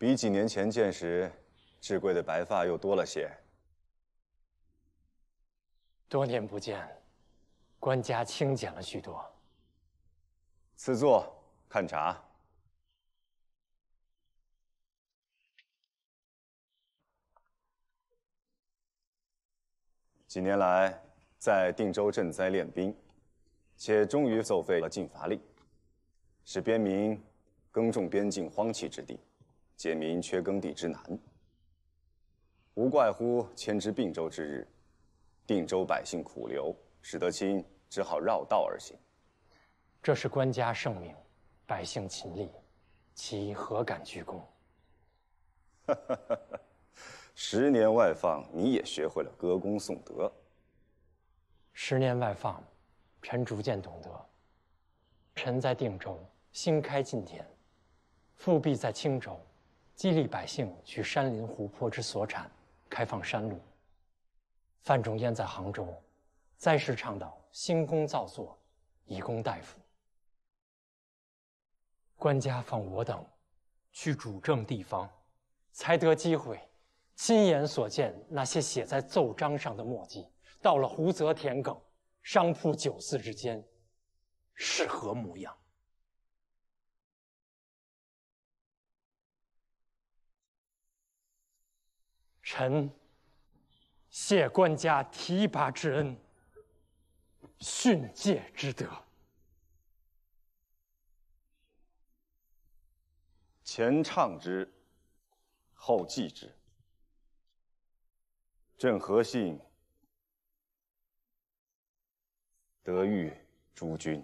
比几年前见时，智贵的白发又多了些。多年不见，官家清简了许多。赐座，看茶。几年来，在定州赈灾练兵，且终于奏废了禁伐令，使边民耕种边境荒弃之地，解民缺耕地之难。无怪乎迁至并州之日，定州百姓苦留，使得卿只好绕道而行。这是官家圣明，百姓勤力，其何敢居功10年外放，你也学会了歌功颂德。10年外放，臣逐渐懂得。臣在定州新开禁田，复辟在青州，激励百姓取山林湖泊之所产，开放山路。范仲淹在杭州，在世倡导兴工造作，以工大夫。官家放我等去主政地方，才得机会亲眼所见那些写在奏章上的墨迹，到了湖泽田埂、商铺酒肆之间，是何模样？臣谢官家提拔之恩，训诫之德。前倡之，后继之。朕何幸得遇诸君？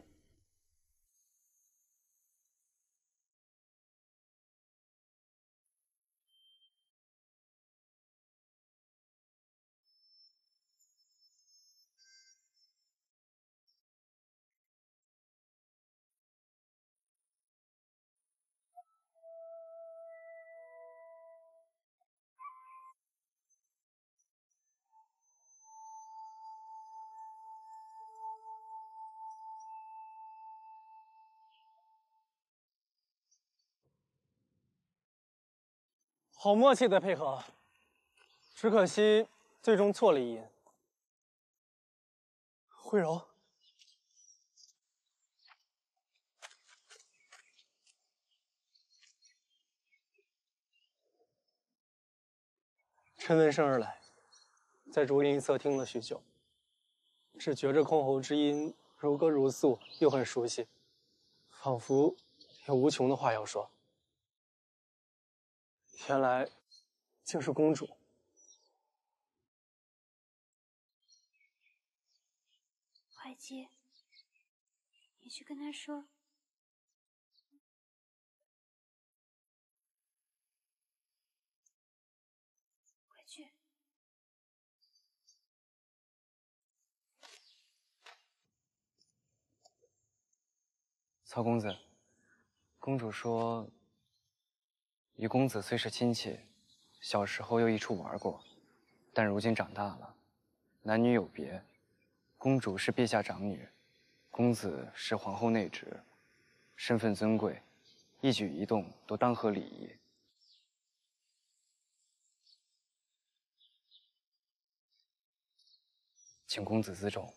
好默契的配合，只可惜最终错了一音。慧柔，臣闻声而来，在竹林一侧听了许久，只觉着箜篌之音如歌如诉，又很熟悉，仿佛有无穷的话要说。原来竟是公主。怀姬，你去跟她说，快去。曹公子，公主说，与公子虽是亲戚，小时候又一处玩过，但如今长大了，男女有别。公主是陛下长女，公子是皇后内侄，身份尊贵，一举一动都当合礼仪。请公子自重。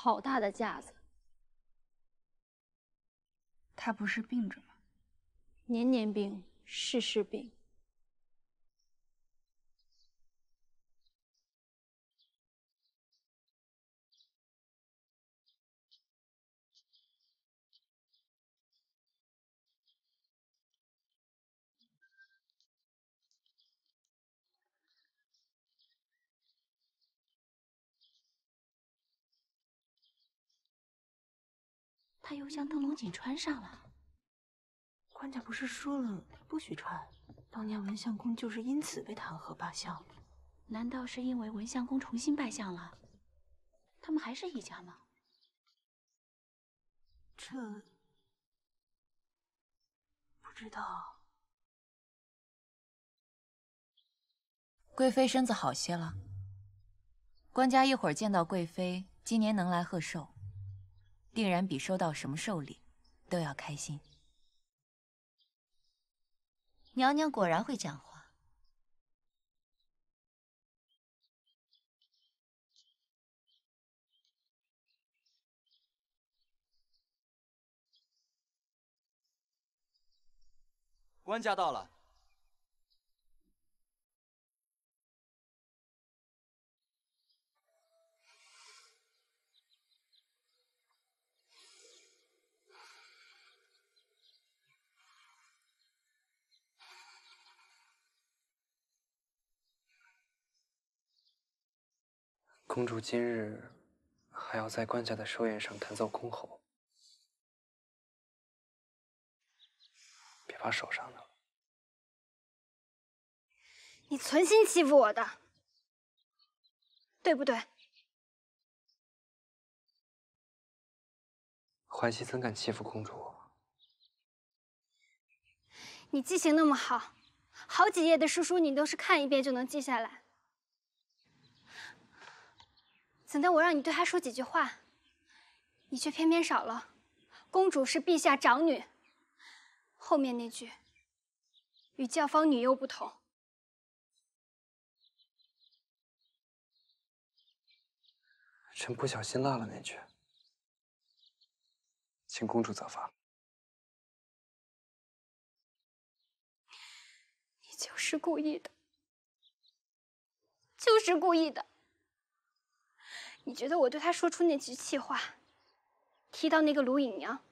好大的架子！他不是病着吗？年年病，事事病。他又将灯笼锦穿上了。官家不是说了不许穿？当年文相公就是因此被弹劾罢相。难道是因为文相公重新拜相了？他们还是一家吗？这不知道。贵妃身子好些了。官家一会儿见到贵妃，今年能来贺寿，定然比收到什么寿礼都要开心。娘娘果然会讲话。官家到了。公主今日还要在官家的寿宴上弹奏箜篌，别把手伤了。你存心欺负我的，对不对？怀熙怎敢欺负公主？你记性那么好，好几页的诗书你都是看一遍就能记下来。怎的我让你对她说几句话，你却偏偏少了。公主是陛下长女，后面那句与教坊女幼不同。臣不小心落了那句，请公主责罚。你就是故意的，就是故意的。你觉得我对她说出那句气话，提到那个卢隐娘，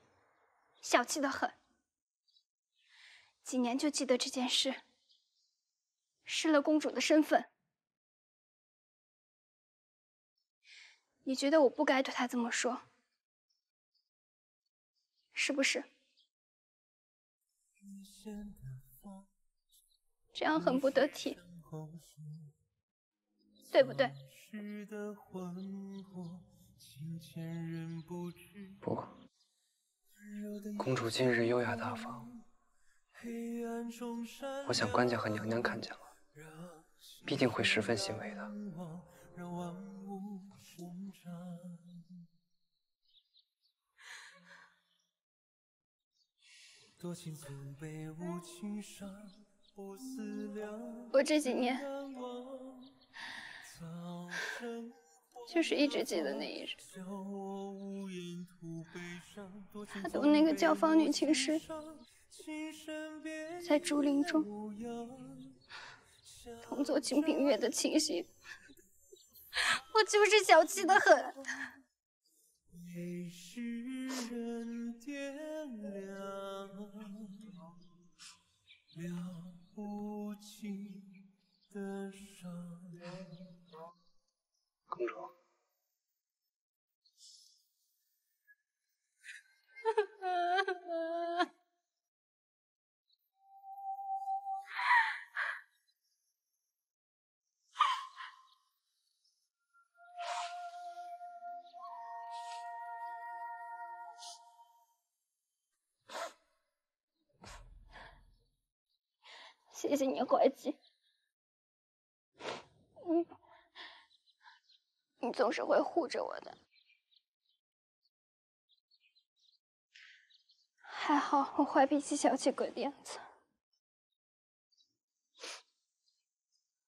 小气得很。几年就记得这件事，失了公主的身份。你觉得我不该对她这么说，是不是？这样很不得体，对不对？不，公主今日优雅大方，我想官家和娘娘看见了，必定会十分欣慰的。我这几年就是一直记得那一日，他读那个教坊女情诗，在竹林中同作《清平乐》的情形，我就是小气得很。公主，谢谢你，怀姬。你总是会护着我的。还好我坏脾气小气鬼点子，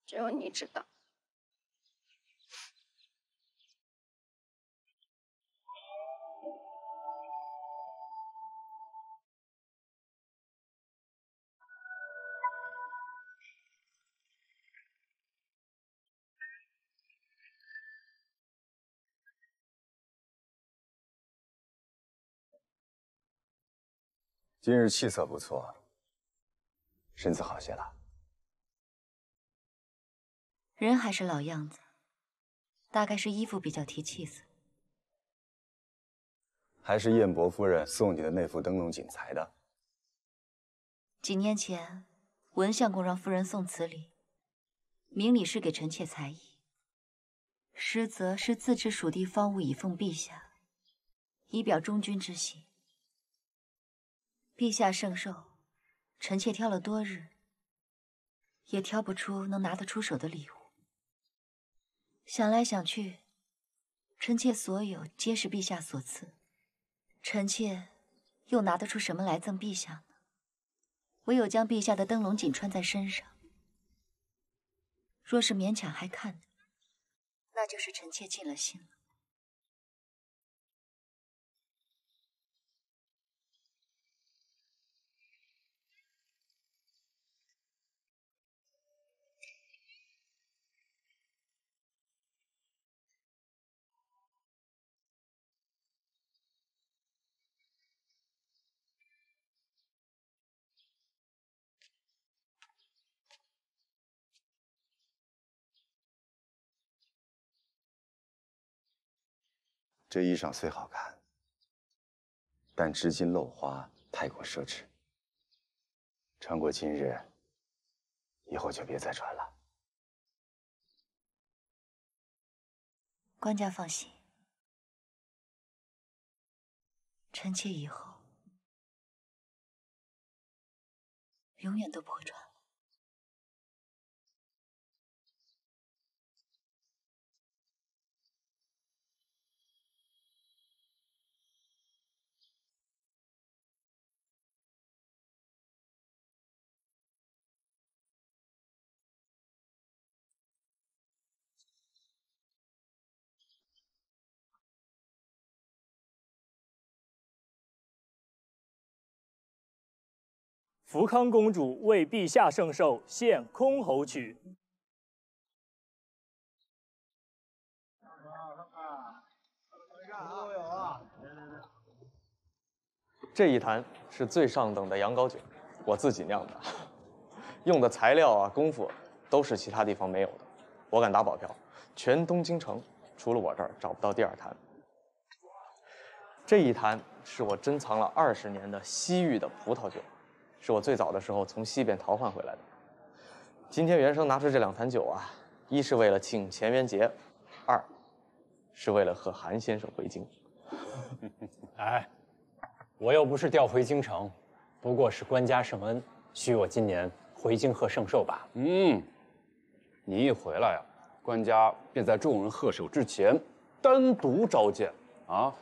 只有你知道。今日气色不错，身子好些了。人还是老样子，大概是衣服比较提气色。还是燕伯夫人送你的那副灯笼锦裁的？几年前，文相公让夫人送此礼，明里是给臣妾才艺，实则是自持蜀地方物以奉陛下，以表忠君之心。陛下圣寿，臣妾挑了多日，也挑不出能拿得出手的礼物。想来想去，臣妾所有皆是陛下所赐，臣妾又拿得出什么来赠陛下呢？唯有将陛下的灯笼锦穿在身上。若是勉强还看得，那就是臣妾尽了心了。这衣裳虽好看，但织金镂花太过奢侈。穿过今日，以后就别再穿了。官家放心，臣妾以后永远都不会穿了。福康公主为陛下圣寿献箜篌曲。这一坛是最上等的羊羔酒，我自己酿的，用的材料啊、功夫都是其他地方没有的。我敢打保票，全东京城除了我这儿找不到第二坛。这一坛是我珍藏了20年的西域的葡萄酒。是我最早的时候从西边淘换回来的。今天原生拿出这2坛酒啊，一是为了庆乾元节，二是为了贺韩先生回京。哎，我又不是调回京城，不过是官家圣恩，许我今年回京贺圣寿吧。你一回来呀，官家便在众人贺寿之前单独召见啊，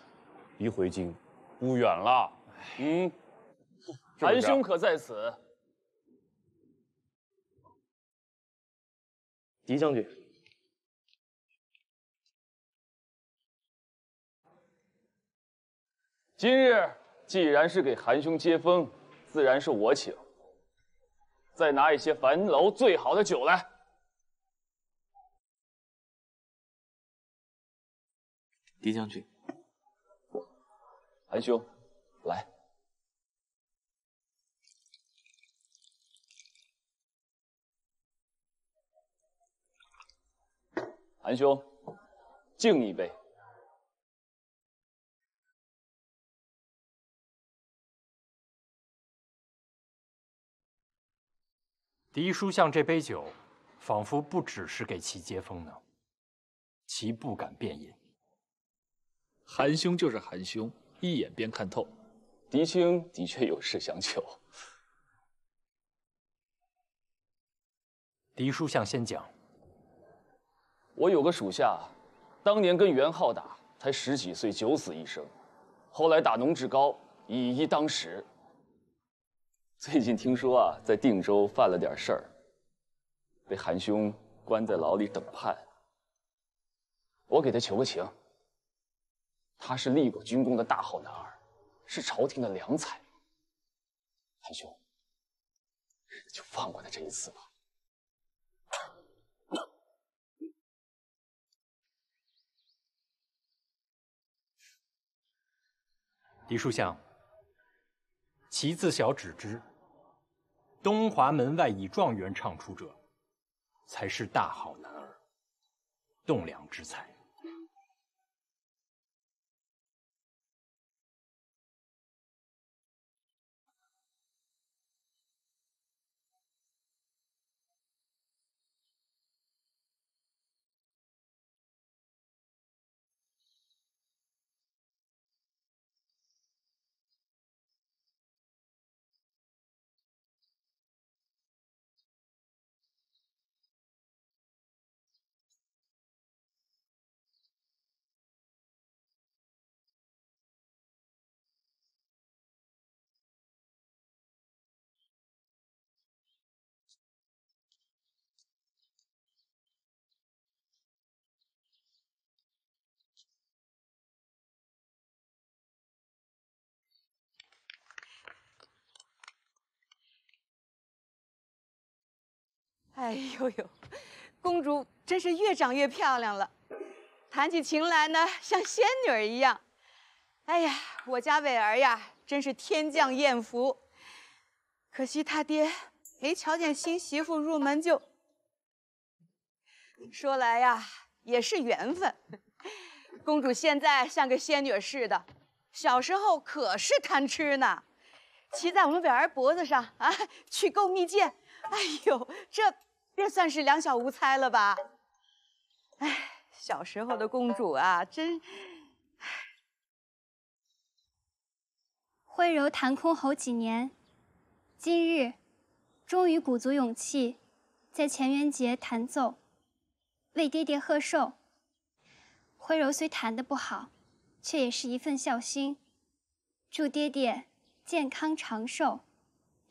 一回京不远了。韩兄可在此？狄将军，今日既然是给韩兄接风，自然是我请。再拿一些樊楼最好的酒来。狄将军，韩兄，来。韩兄，敬一杯。狄书相这杯酒，仿佛不只是给其接风呢，其不敢便饮。韩兄就是韩兄，一眼便看透。狄青的确有事相求。狄书相先讲。我有个属下，当年跟袁浩打，才10几岁9死1生，后来打农志高，以一当十。最近听说啊，在定州犯了点事儿，被韩兄关在牢里等判。我给他求个情，他是立过军功的大好男儿，是朝廷的良才。韩兄，就放过他这一次吧。狄书相，其自小只知，东华门外以状元唱出者，才是大好男儿，栋梁之才。哎呦呦，公主真是越长越漂亮了，弹起琴来呢，像仙女儿一样。哎呀，我家伟儿呀，真是天降艳福。可惜他爹没瞧见新媳妇入门就……说来呀，也是缘分。公主现在像个仙女似的，小时候可是贪吃呢，骑在我们伟儿脖子上啊，去购蜜饯。哎呦，这便算是两小无猜了吧？哎，小时候的公主啊，真……徽柔弹箜篌几年，今日终于鼓足勇气，在乾元节弹奏，为爹爹贺寿。徽柔虽弹得不好，却也是一份孝心。祝爹爹健康长寿，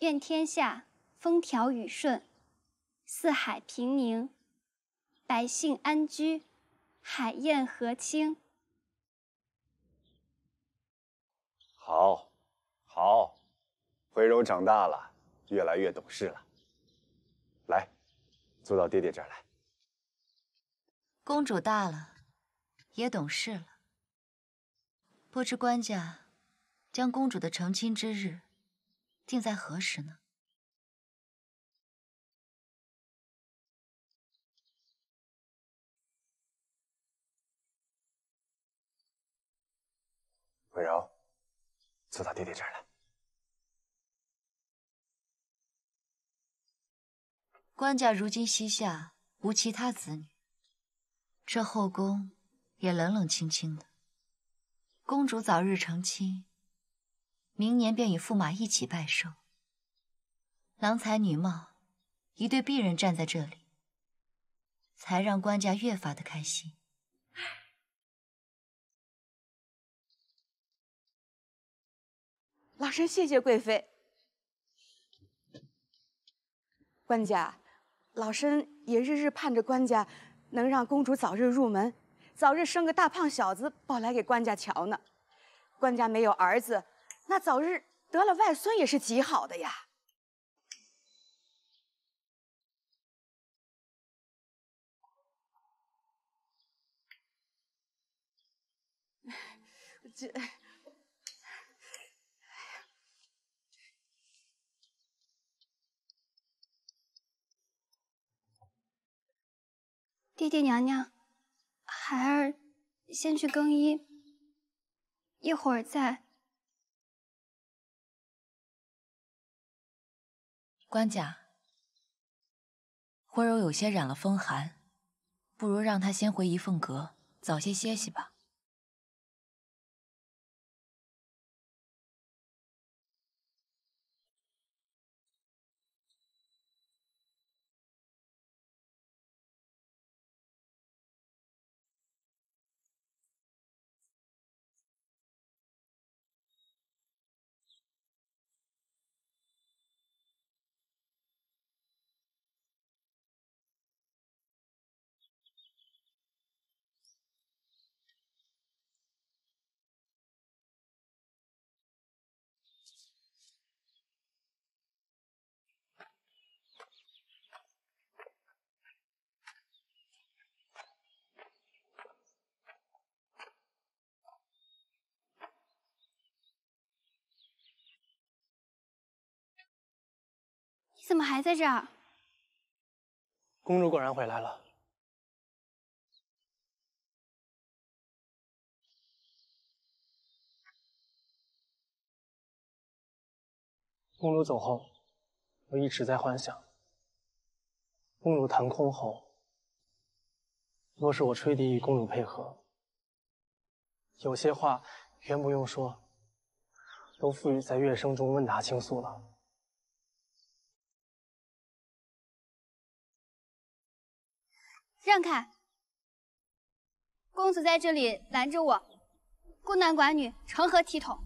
愿天下风调雨顺，四海平宁，百姓安居，海晏河清。好，好，徽柔长大了，越来越懂事了。来，坐到爹爹这儿来。公主大了，也懂事了。不知官家将公主的成亲之日定在何时呢？徽柔，坐到爹爹这儿来。官家如今膝下无其他子女，这后宫也冷冷清清的。公主早日成亲，明年便与驸马一起拜寿。郎才女貌，一对璧人站在这里，才让官家越发的开心。老身谢谢贵妃。官家，老身也日日盼着官家能让公主早日入门，早日生个大胖小子抱来给官家瞧呢。官家没有儿子，那早日得了外孙也是极好的呀。这。爹爹娘娘，孩儿先去更衣，一会儿再。官家，徽柔有些染了风寒，不如让她先回仪凤阁，早些歇息吧。你怎么还在这儿？公主果然回来了。公主走后，我一直在幻想，公主弹箜篌，若是我吹笛与公主配合，有些话原不用说，都赋予在乐声中问答倾诉了。让开！公子在这里拦着我，孤男寡女，成何体统？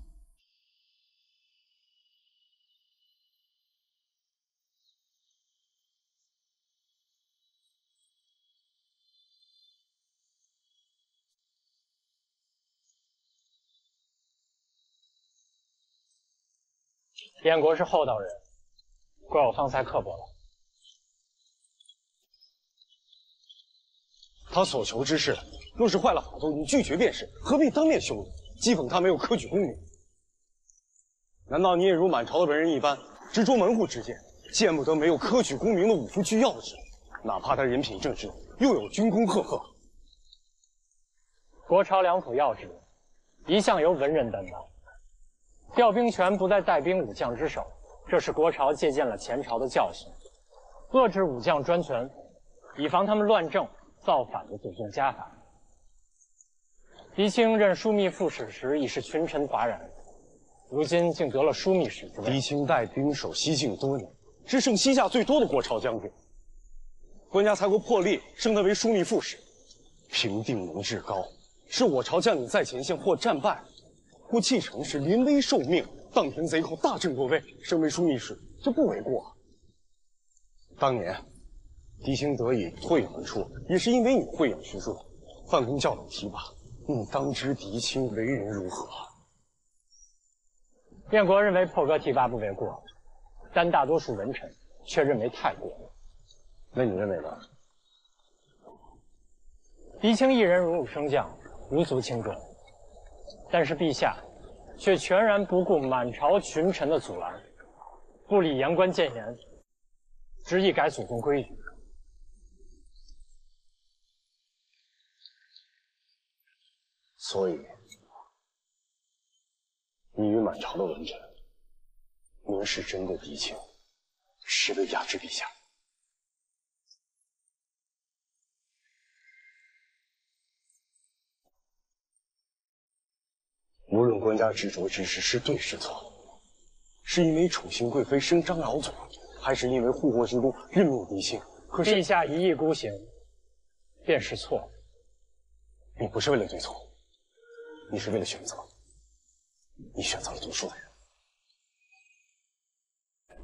燕国是厚道人，怪我方才刻薄了。他所求之事，若是坏了法度，你拒绝便是，何必当面羞辱，讥讽他没有科举功名？难道你也如满朝的文人一般，执着门户之见，见不得没有科举功名的武夫居要之？哪怕他人品正直，又有军功赫赫。国朝两府要职，一向由文人担当，调兵权不在带兵武将之手，这是国朝借鉴了前朝的教训，遏制武将专权，以防他们乱政造反的祖宗家法。狄青任枢密副使时已是群臣哗然，如今竟得了枢密使之位。狄青带兵守西境多年，是剩西夏最多的国朝将军。官家才过破例，升他为枢密副使，平定农至高，是我朝将领在前线或战败，或弃城时临危受命，荡平贼寇，大振国威，升为枢密使，这不为过。当年狄青得以脱颖而出，也是因为你慧眼识珠，范公教导提拔，你当知狄青为人如何？燕国认为破格提拔不为过，但大多数文臣却认为太过。那你认为呢？狄青一人荣辱升降，无足轻重，但是陛下却全然不顾满朝群臣的阻拦，不理言官谏言，执意改祖宗规矩。所以，你与满朝的文臣，明是真的敌情，实为压制陛下。无论官家执着之事是对是错，是因为宠幸贵妃声张老祖，还是因为护国之功任命狄青？可是陛下一意孤行，便是错。你不是为了对错，你是为了选择。你选择了读书的人。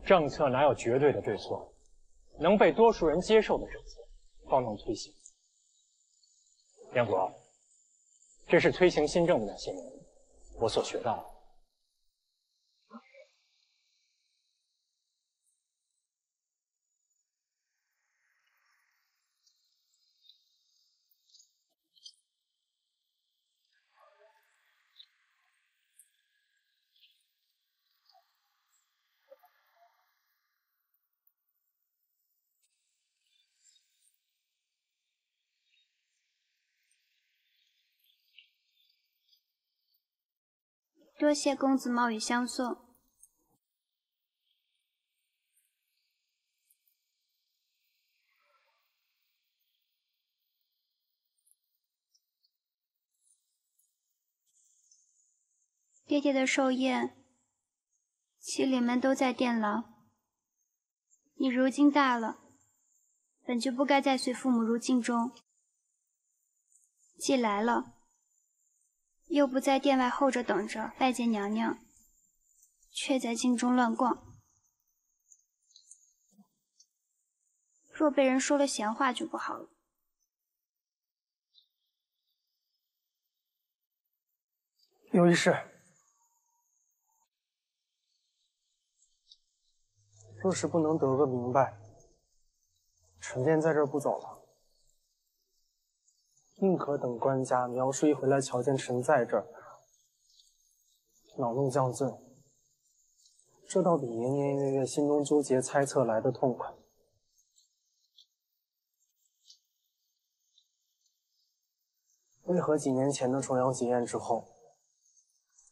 政策哪有绝对的对错？能被多数人接受的政策，方能推行。燕国，这是推行新政的那些年，我所学到的。多谢公子冒雨相送。爹爹的寿宴，妻邻们都在殿廊。你如今大了，本就不该再随父母入境中。既来了，又不在殿外候着等着拜见娘娘，却在境中乱逛。若被人说了闲话就不好了。有一事，若是不能得个明白，臣便在这儿不走了。宁可等官家苗叔一回来瞧见臣在这儿，恼怒降罪，这倒比年年月月心中纠结猜测来的痛快。为何几年前的重阳节宴之后，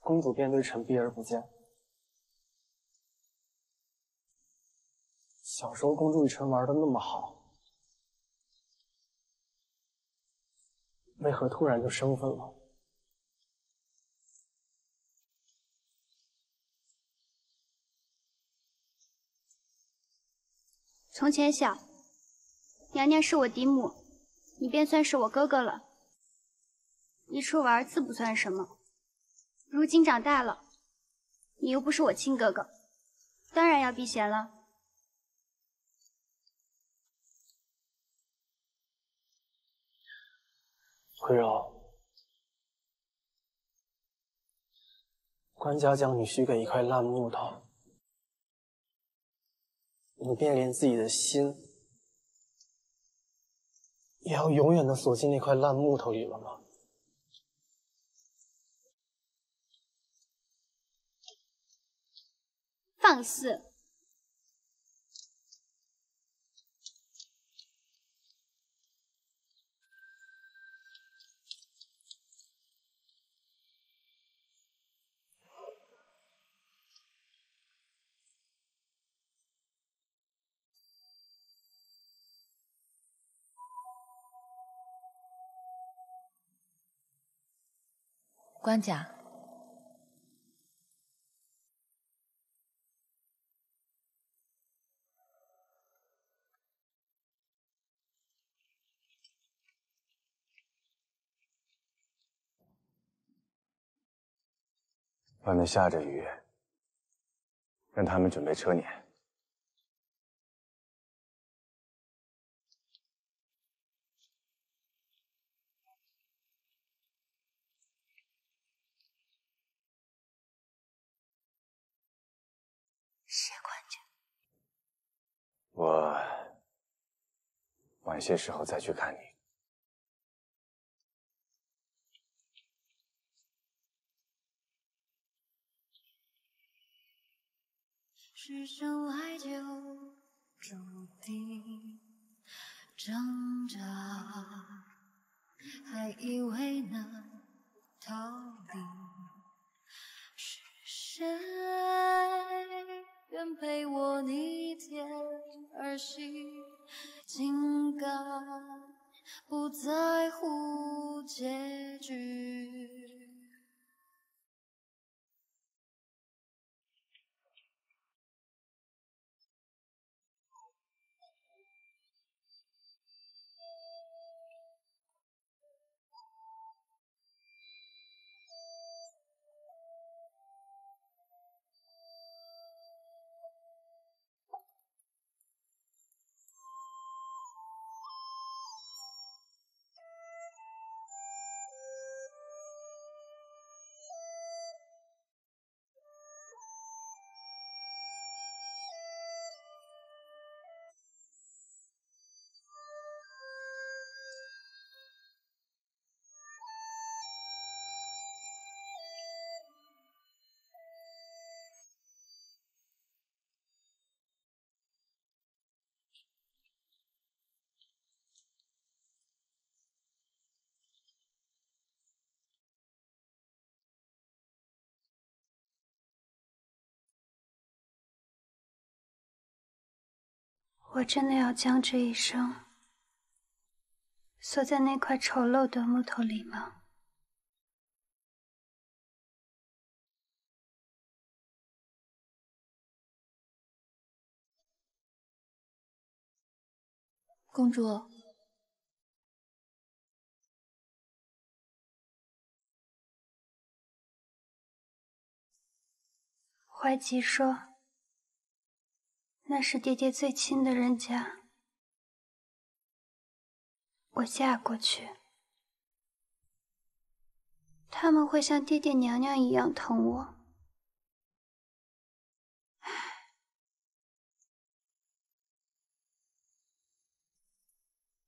公主便对臣避而不见？小时候公主与臣玩的那么好，为何突然就生分了？从前小，娘娘是我嫡母，你便算是我哥哥了。一处玩自不算什么，如今长大了，你又不是我亲哥哥，当然要避嫌了。慧柔，官家将你许给一块烂木头，你便连自己的心也要永远的锁进那块烂木头里了吗？放肆！官家，外面下着雨，让他们准备车辇。是官家。我晚些时候再去看你。是生来就注定挣扎，还以为能逃避。是谁愿陪我逆天而行？竟敢不在乎结局？我真的要将这一生锁在那块丑陋的木头里吗？公主，怀吉说，那是爹爹最亲的人家，我嫁过去，他们会像爹爹娘娘一样疼我。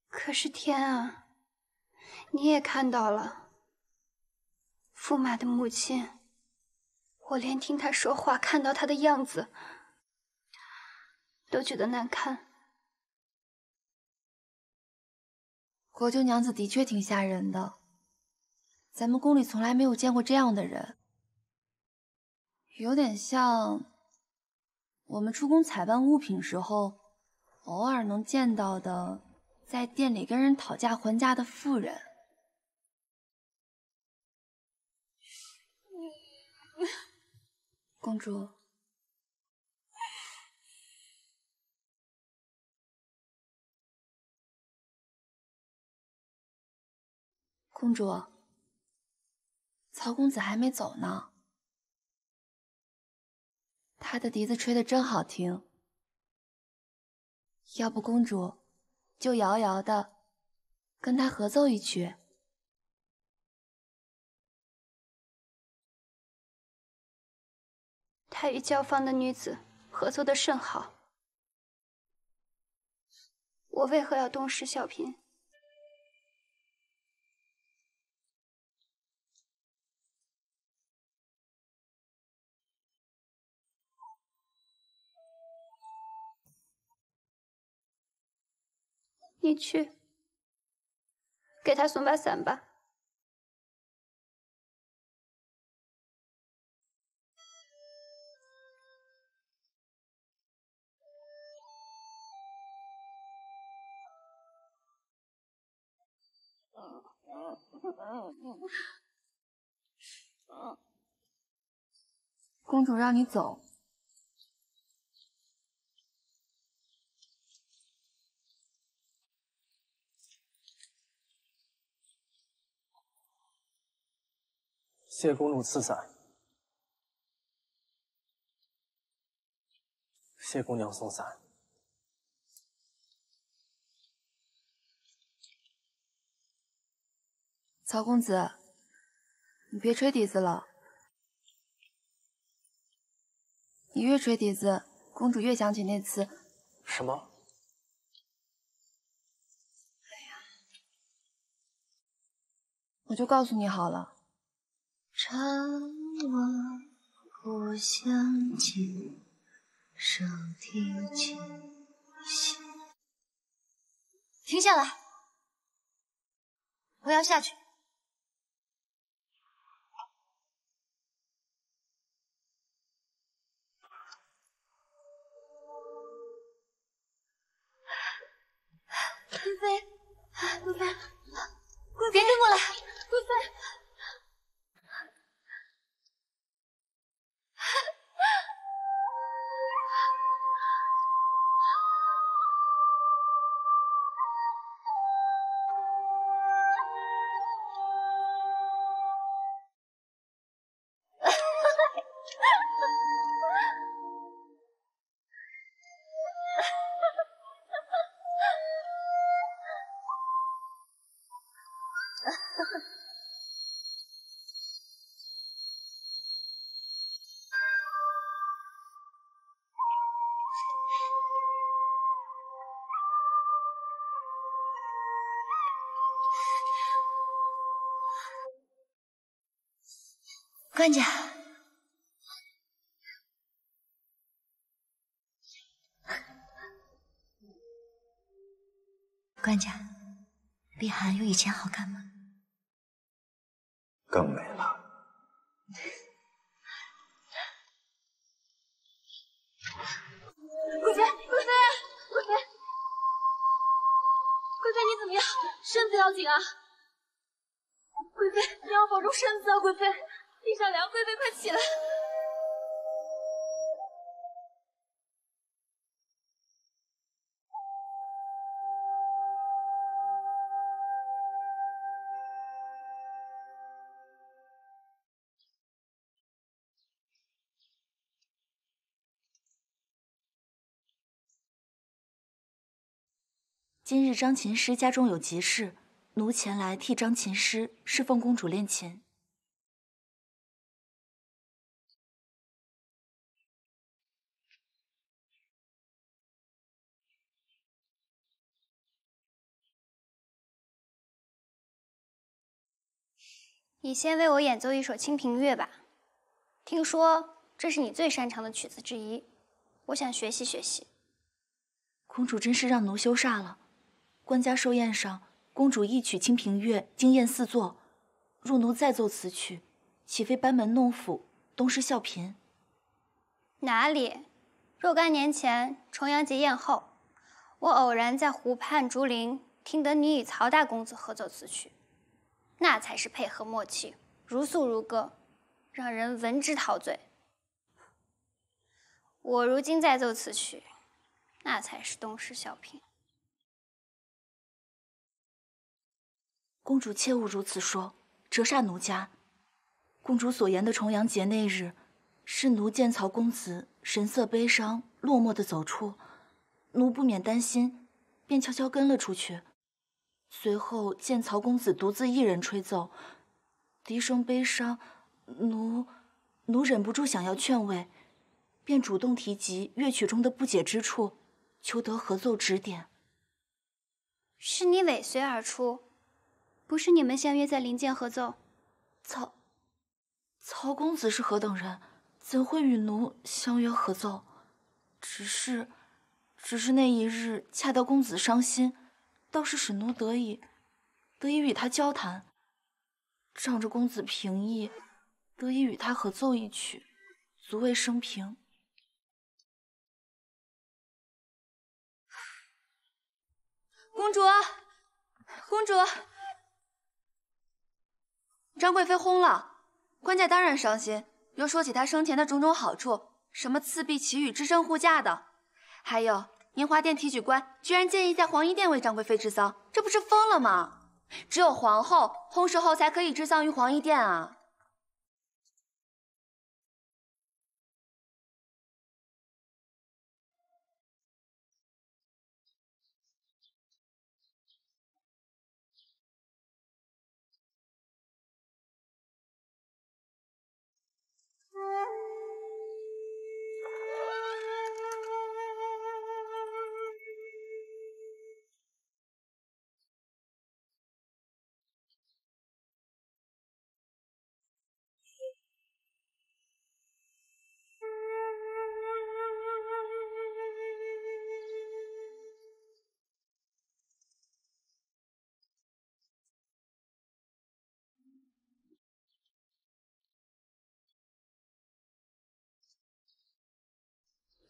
可是天啊，你也看到了，驸马的母亲，我连听她说话，看到她的样子，都觉得难看。国舅娘子的确挺吓人的，咱们宫里从来没有见过这样的人，有点像我们出宫采办物品时候偶尔能见到的，在店里跟人讨价还价的妇人。公主，公主，曹公子还没走呢，他的笛子吹得真好听，要不公主就遥遥的跟他合奏一曲。他与教坊的女子合作的甚好，我为何要东施效颦？你去给他送把伞吧。公主让你走。谢公主赐伞，谢姑娘送伞。曹公子，你别吹笛子了。你越吹笛子，公主越想起那次。什么？我就告诉你好了。常往故乡近，声听琴弦。停下来！我要下去。贵妃，贵妃，贵妃，别跟过来！贵妃。官家，官家，碧寒有以前好看吗？更美了。贵妃，贵妃，贵妃，贵妃，你怎么样？身子要紧啊！贵妃，你要保重身子啊！贵妃，地上凉，贵妃快起来！今日张琴师家中有急事，奴前来替张琴师侍奉公主练琴。你先为我演奏一首《清平乐》吧，听说这是你最擅长的曲子之一，我想学习学习。公主真是让奴羞煞了。官家寿宴上，公主一曲《清平乐》惊艳四座，若奴再奏此曲，岂非班门弄斧，东施效颦？哪里？若干年前重阳节宴后，我偶然在湖畔竹林听得你与曹大公子合奏此曲，那才是配合默契，如诉如歌，让人闻之陶醉。我如今再奏此曲，那才是东施效颦。公主切勿如此说，折煞奴家。公主所言的重阳节那日，是奴见曹公子神色悲伤、落寞地走出，奴不免担心，便悄悄跟了出去。随后见曹公子独自一人吹奏，笛声悲伤，奴忍不住想要劝慰，便主动提及乐曲中的不解之处，求得合奏指点。是你尾随而出，不是你们相约在林间合奏？曹公子是何等人，怎会与奴相约合奏？只是那一日恰到公子伤心，倒是使奴得以与他交谈，仗着公子平易，得以与他合奏一曲，足为生平。公主，公主，张贵妃轰了，官家当然伤心，又说起她生前的种种好处，什么赐币祈雨、只身护驾的，还有年华殿提举官居然建议在皇仪殿为张贵妃治丧，这不是疯了吗？只有皇后薨逝后才可以治丧于皇仪殿啊！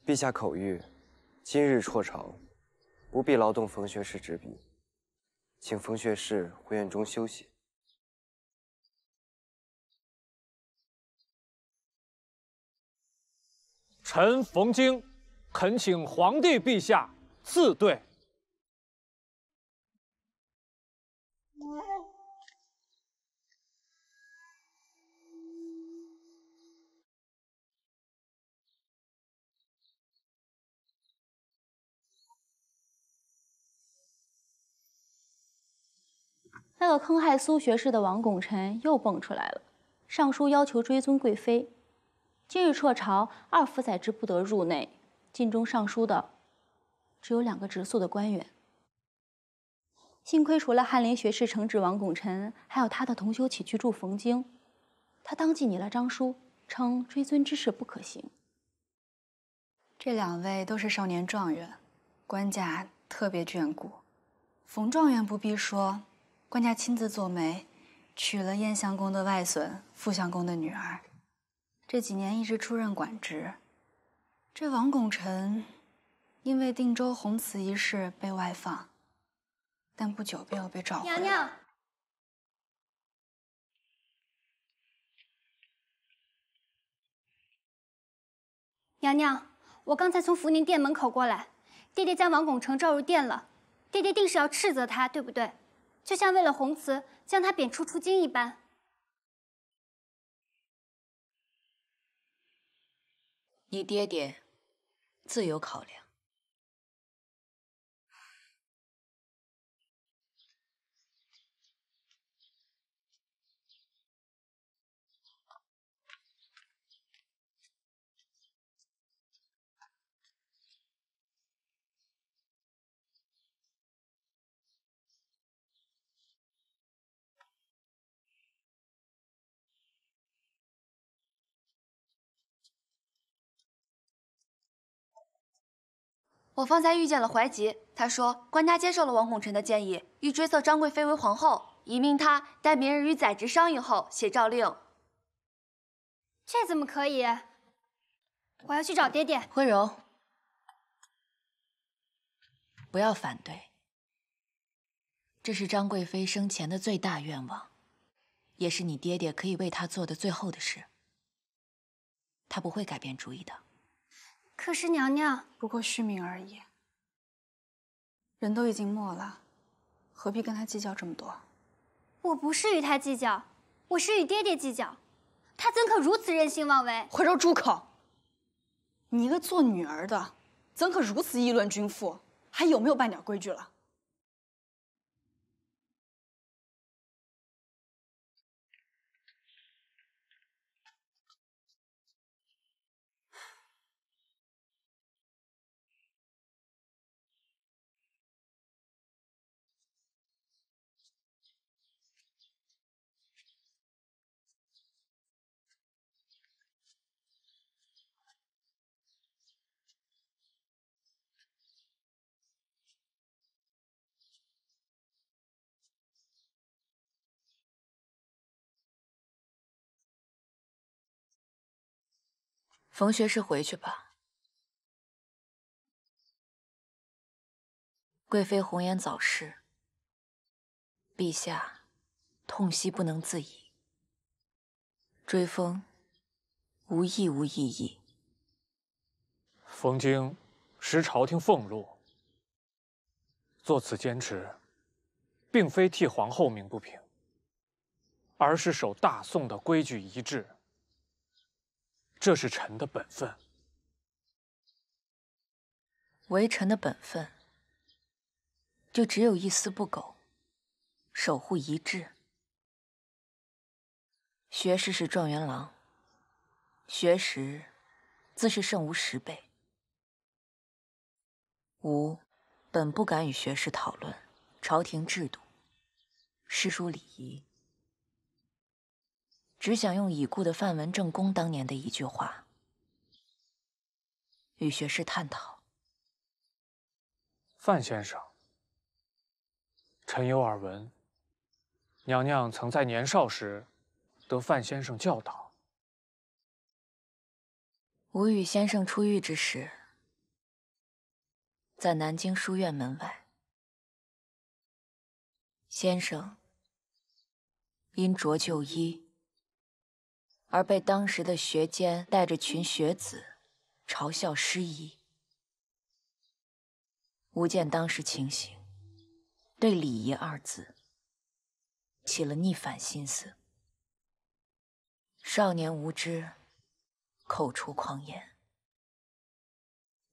陛下口谕，今日辍朝，不必劳动冯学士执笔，请冯学士回院中休息。臣冯京恳请皇帝陛下赐对。那个坑害苏学士的王拱辰又蹦出来了，上书要求追尊贵妃。今日辍朝，2府宰之不得入内，尽忠上书的只有2个直宿的官员。幸亏除了翰林学士承旨王拱辰，还有他的同修起居助冯京，他当即拟了章书，称追尊之事不可行。这2位都是少年状元，官家特别眷顾。冯状元不必说，官家亲自做媒，娶了燕相公的外孙傅相公的女儿，这几年一直出任管职。这王拱辰因为定州红瓷一事被外放，但不久便又被召回。娘娘，娘娘，我刚才从福宁殿门口过来，爹爹将王拱辰召入殿了，爹爹定是要斥责他，对不对？就像为了红瓷将他贬出出京一般。你爹爹自有考量。我方才遇见了怀吉，他说官家接受了王拱辰的建议，欲追册张贵妃为皇后，以命他待明日与宰执商议后写诏令。这怎么可以？我要去找爹爹。温柔，不要反对，这是张贵妃生前的最大愿望，也是你爹爹可以为她做的最后的事。他不会改变主意的。可是娘娘，不过虚名而已。人都已经没了，何必跟他计较这么多？我不是与他计较，我是与爹爹计较。他怎可如此任性妄为？回头住口！你一个做女儿的，怎可如此议论君父？还有没有半点规矩了？冯学士回去吧。贵妃红颜早逝，陛下痛惜不能自已。追封无意义。冯京识朝廷俸禄，做此坚持，并非替皇后鸣不平，而是守大宋的规矩仪制。这是臣的本分。为臣的本分，就只有一丝不苟，守护仪制。学士是状元郎，学识自是圣无10倍。吾本不敢与学士讨论朝廷制度、诗书礼仪，只想用已故的范文正公当年的一句话，与学士探讨。范先生，臣有耳闻，娘娘曾在年少时得范先生教导。吾与先生出狱之时，在南京书院门外，先生因着旧衣而被当时的学监带着群学子嘲笑失仪。吾见当时情形，对礼仪2字起了逆反心思。少年无知，口出狂言。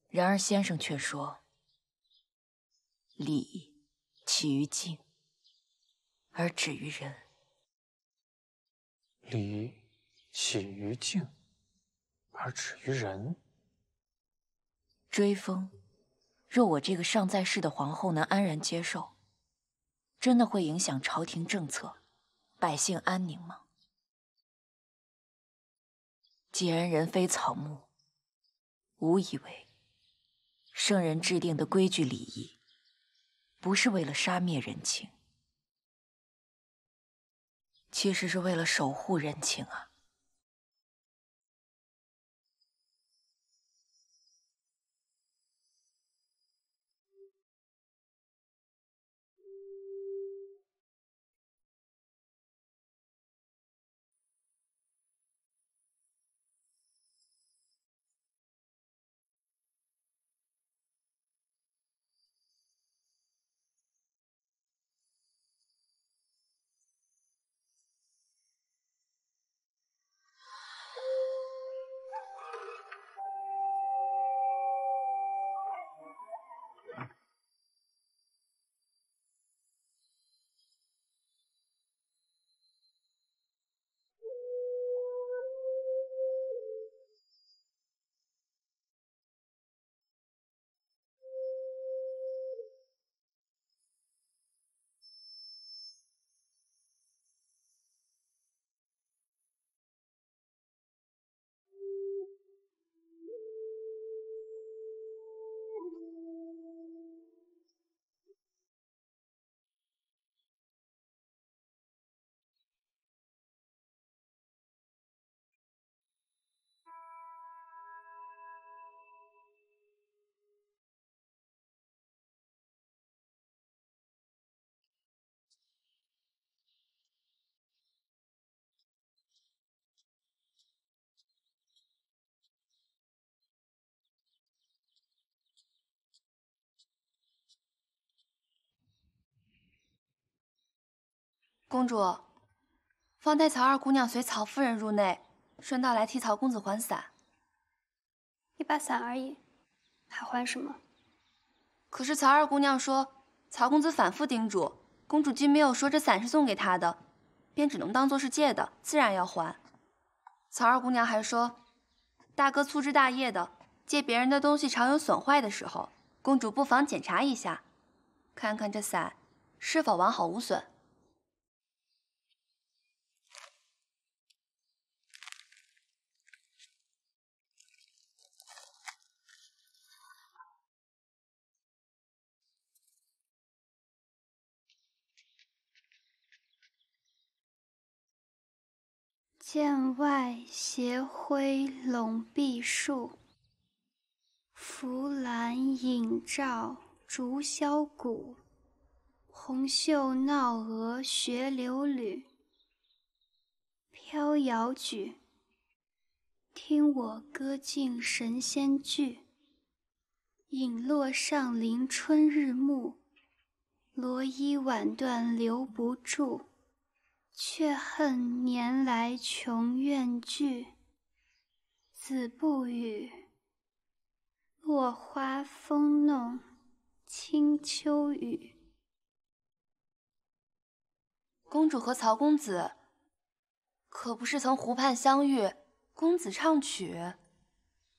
然而先生却说，礼起于静，而止于仁。礼起于静，而止于仁。追封，若我这个尚在世的皇后能安然接受，真的会影响朝廷政策，百姓安宁吗？既然人非草木，吾以为圣人制定的规矩礼仪，不是为了杀灭人情，其实是为了守护人情啊。公主，方太曹二姑娘随曹夫人入内，顺道来替曹公子还伞。一把伞而已，还还什么？可是曹二姑娘说，曹公子反复叮嘱，公主既没有说这伞是送给她的，便只能当做是借的，自然要还。曹二姑娘还说，大哥粗枝大叶的，借别人的东西常有损坏的时候，公主不妨检查一下，看看这伞是否完好无损。剑外斜晖笼碧树，扶栏影照竹箫鼓。红袖闹蛾学流缕，飘摇举。听我歌尽神仙句，影落上林春日暮。罗衣挽断留不住，却恨年来穷怨聚。子不语，落花风弄清秋雨。公主和曹公子可不是曾湖畔相遇，公子唱曲。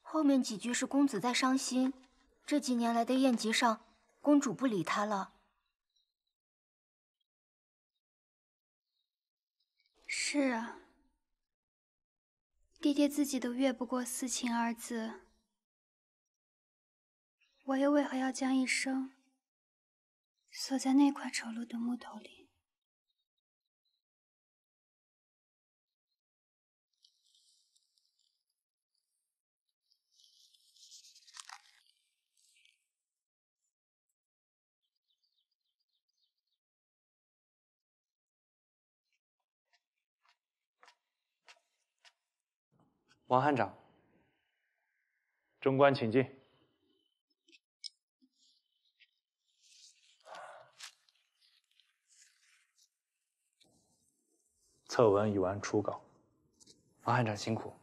后面几句是公子在伤心，这几年来的宴集上，公主不理他了。是啊，爹爹自己都越不过4情2字，我又为何要将一生锁在那块丑陋的木头里？王汉长，中官请进。策文已完初稿。王汉长辛苦。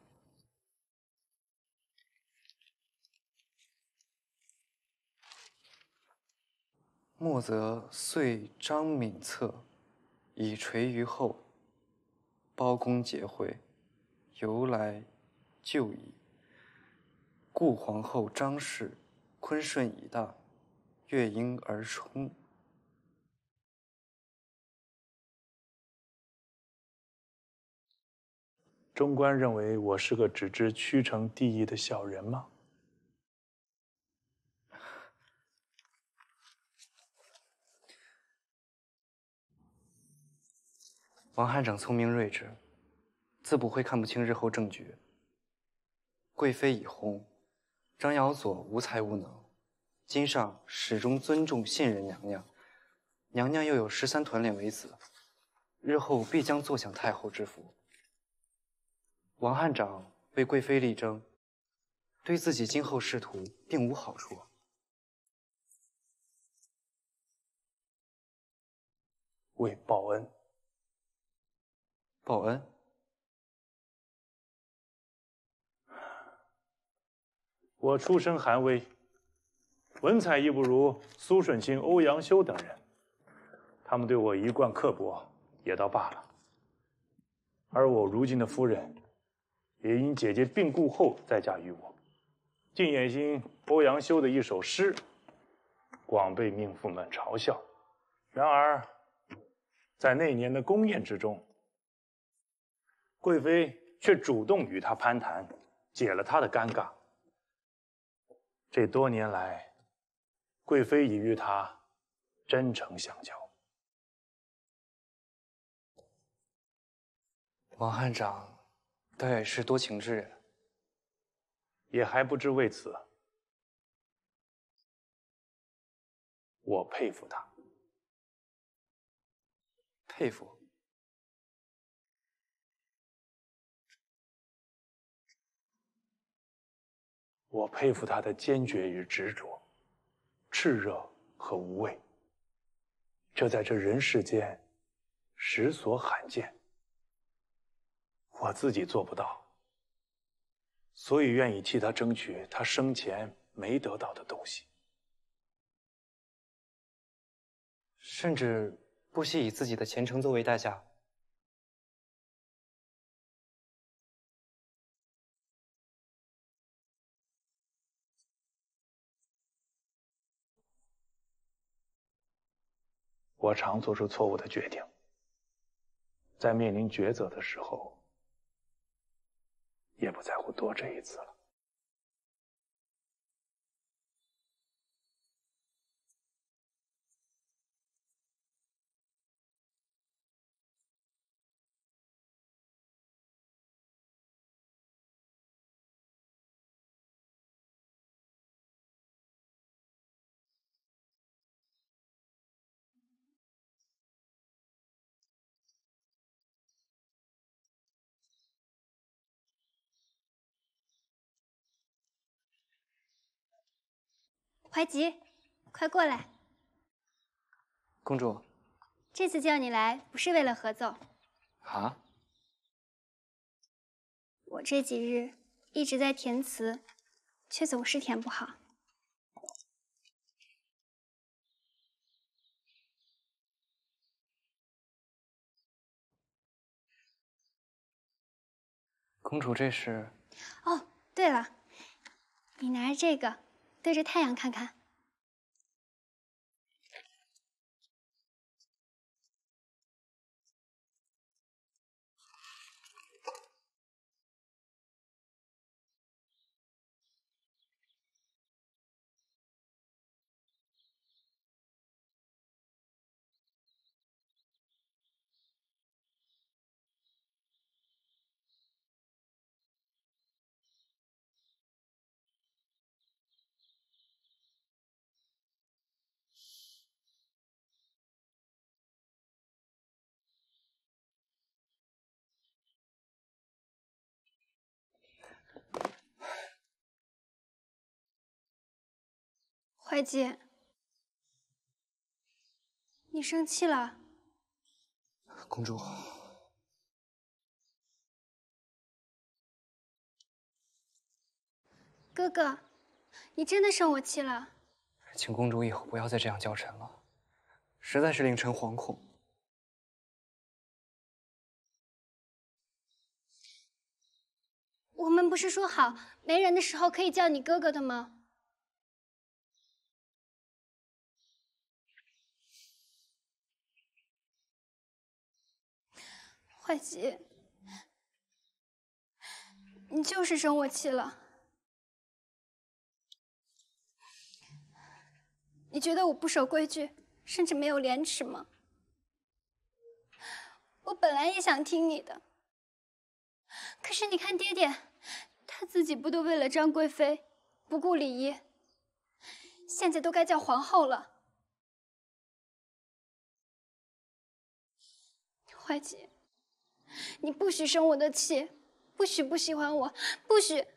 莫则遂张敏策，以垂于后。包公结会，由来就矣。故皇后张氏，坤顺已大，月婴而充。中官认为我是个只知屈成帝意的小人吗？王汉长聪明睿智，自不会看不清日后政局。贵妃已薨，张瑶左无才无能，今上始终尊重信任娘娘，娘娘又有13团练为子，日后必将坐享太后之福。王汉长为贵妃力争，对自己今后仕途并无好处。为报恩。报恩？我出身寒微，文采亦不如苏舜钦、欧阳修等人，他们对我一贯刻薄，也倒罢了。而我如今的夫人，也因姐姐病故后再嫁于我，竟野心欧阳修的一首诗，广被命妇们嘲笑。然而，在那年的宫宴之中，贵妃却主动与他攀谈，解了他的尴尬。这多年来，贵妃已与他真诚相交。王汉长倒也是多情之人，也还不知为此。我佩服他。佩服？我佩服他的坚决与执着，炽热和无畏。这在这人世间实所罕见。我自己做不到，所以愿意替他争取他生前没得到的东西，甚至不惜以自己的前程作为代价。我常做出错误的决定，在面临抉择的时候，也不在乎多这一次了。怀吉，快过来。公主。这次叫你来不是为了合奏。啊？我这几日一直在填词，却总是填不好。公主，这是……哦，对了，你拿着这个，对着太阳看看。怀吉，你生气了？公主，哥哥，你真的生我气了？请公主以后不要再这样叫臣了，实在是令臣惶恐。我们不是说好没人的时候可以叫你哥哥的吗？怀吉，你就是生我气了。你觉得我不守规矩，甚至没有廉耻吗？我本来也想听你的，可是你看爹爹，他自己不都为了张贵妃，不顾礼仪，现在都该叫皇后了。怀吉，你不许生我的气，不许不喜欢我，不许。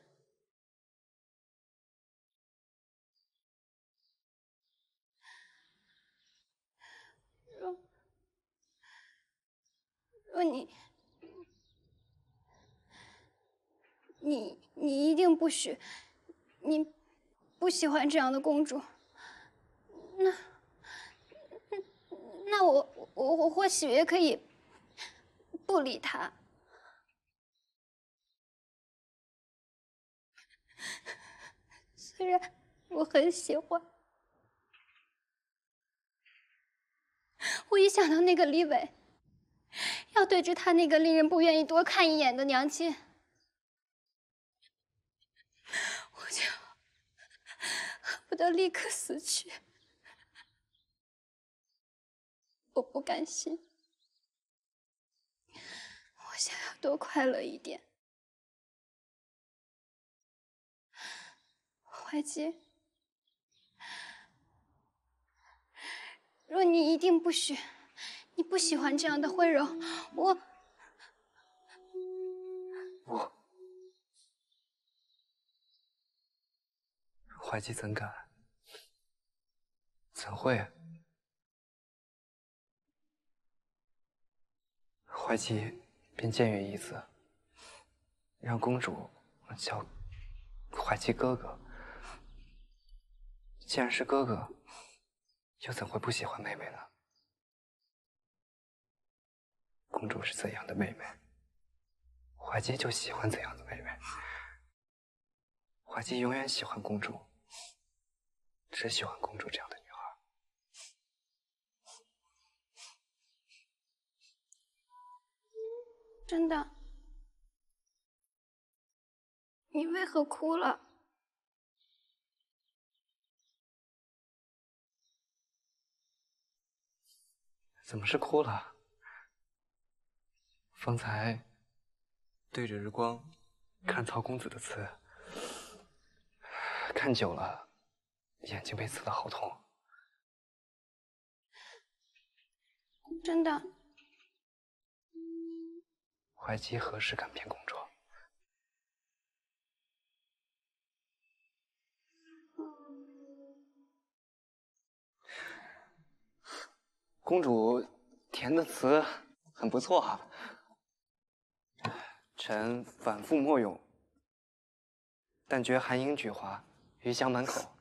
若你一定不许，你不喜欢这样的公主，那我或许也可以不理她。虽然我很喜欢，我一想到那个李伟要对着他那个令人不愿意多看一眼的娘亲，我就恨不得立刻死去。我不甘心，我想要多快乐一点。怀吉，若你一定不许，你不喜欢这样的温柔，我怀吉怎敢？怎会？怀吉便僭越一字，让公主叫怀吉哥哥。既然是哥哥，又怎会不喜欢妹妹呢？公主是怎样的妹妹，怀吉就喜欢怎样的妹妹。怀吉永远喜欢公主，只喜欢公主这样的女孩。真的？你为何哭了？怎么是哭了？方才对着日光看曹公子的词，看久了，眼睛被刺得好痛。真的？怀吉何时敢骗公主？公主填的词很不错啊。臣反复默咏，但觉韩英举华，余香满口。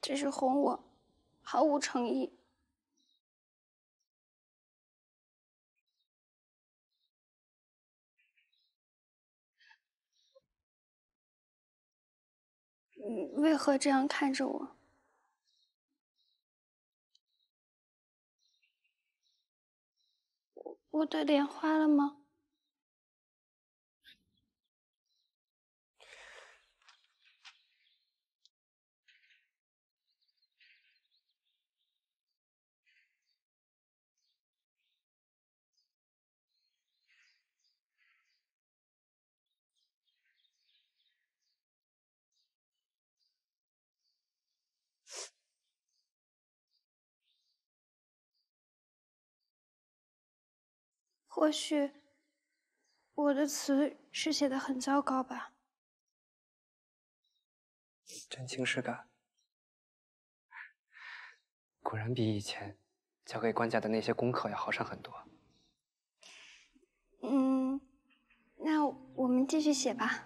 只是哄我，毫无诚意。你为何这样看着我？我的脸花了吗？或许我的词是写的很糟糕吧。真情实感，果然比以前教给官家的那些功课要好上很多。那我们继续写吧。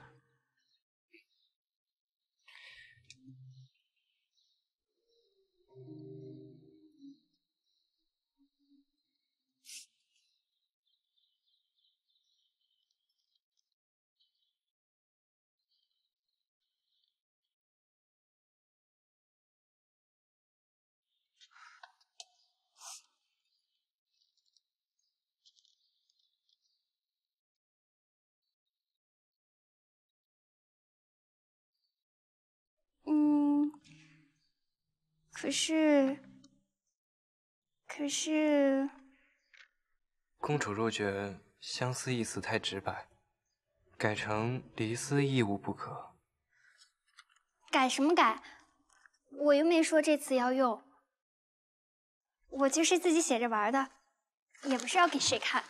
可是，公主若觉相思一词太直白，改成离思亦无不可。改什么改？我又没说这词要用，我就是自己写着玩的，也不是要给谁看。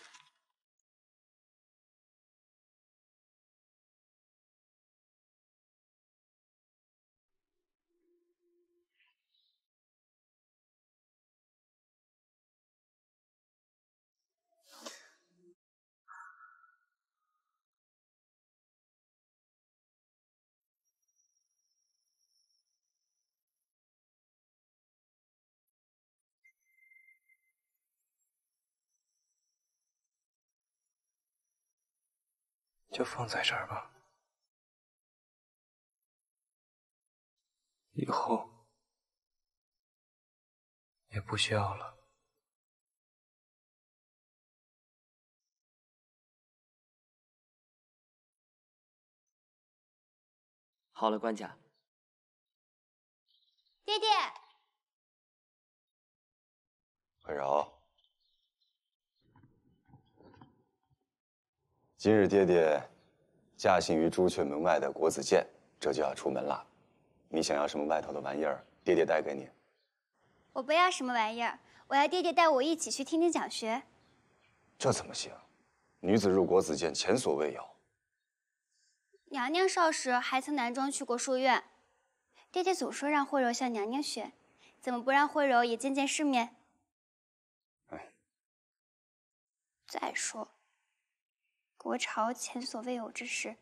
就放在这儿吧，以后也不需要了。好了，官家。爹爹，慧柔，今日爹爹驾幸于朱雀门外的国子监，这就要出门了。你想要什么外头的玩意儿，爹爹带给你。我不要什么玩意儿，我要爹爹带我一起去听听讲学。这怎么行？女子入国子监，前所未有。娘娘少时还曾男装去过书院，爹爹总说让慧柔向娘娘学，怎么不让慧柔也见见世面？再说，国朝前所未有之事，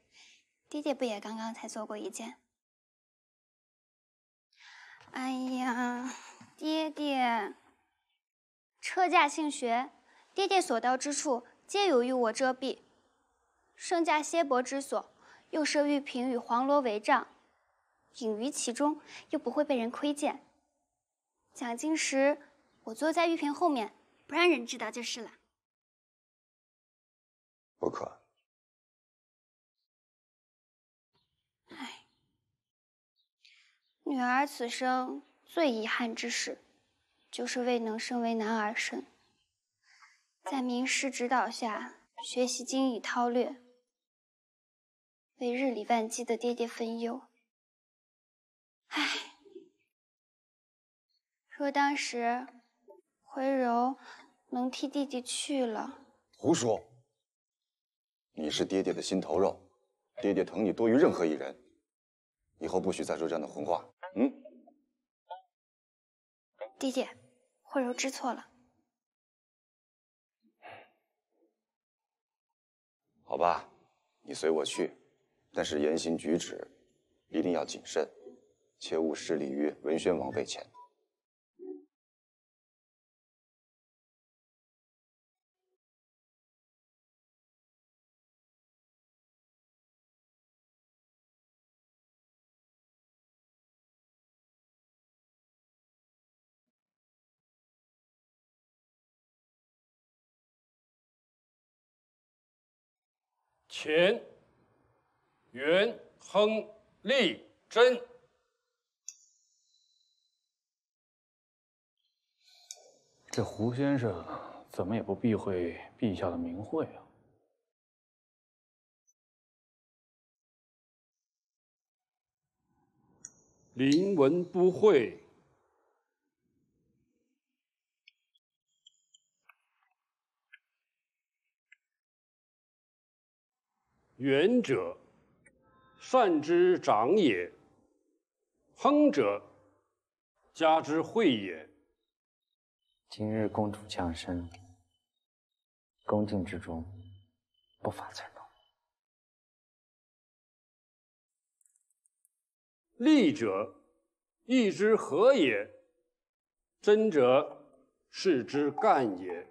爹爹不也刚刚才做过一件？哎呀，爹爹，车驾幸学，爹爹所到之处，皆有玉我遮蔽；圣驾歇泊之所，又设玉屏与黄罗围帐，隐于其中，又不会被人窥见。讲经时，我坐在玉屏后面，不让人知道就是了。不可。唉，女儿此生最遗憾之事，就是未能生为男儿身。在名师指导下学习经已韬略，为日理万机的爹爹分忧。唉，若当时慧柔能替弟弟去了。胡说！你是爹爹的心头肉，爹爹疼你多于任何一人。以后不许再说这样的混话。弟弟，慧柔知错了。好吧，你随我去，但是言行举止一定要谨慎，切勿失礼于文宣王妃前。钱、元、亨、利、贞。这胡先生怎么也不避讳陛下的名讳啊？临文不讳。元者，善之长也；亨者，家之惠也。今日公主降生，恭敬之中，不乏才能。利者，义之和也；真者，事之干也。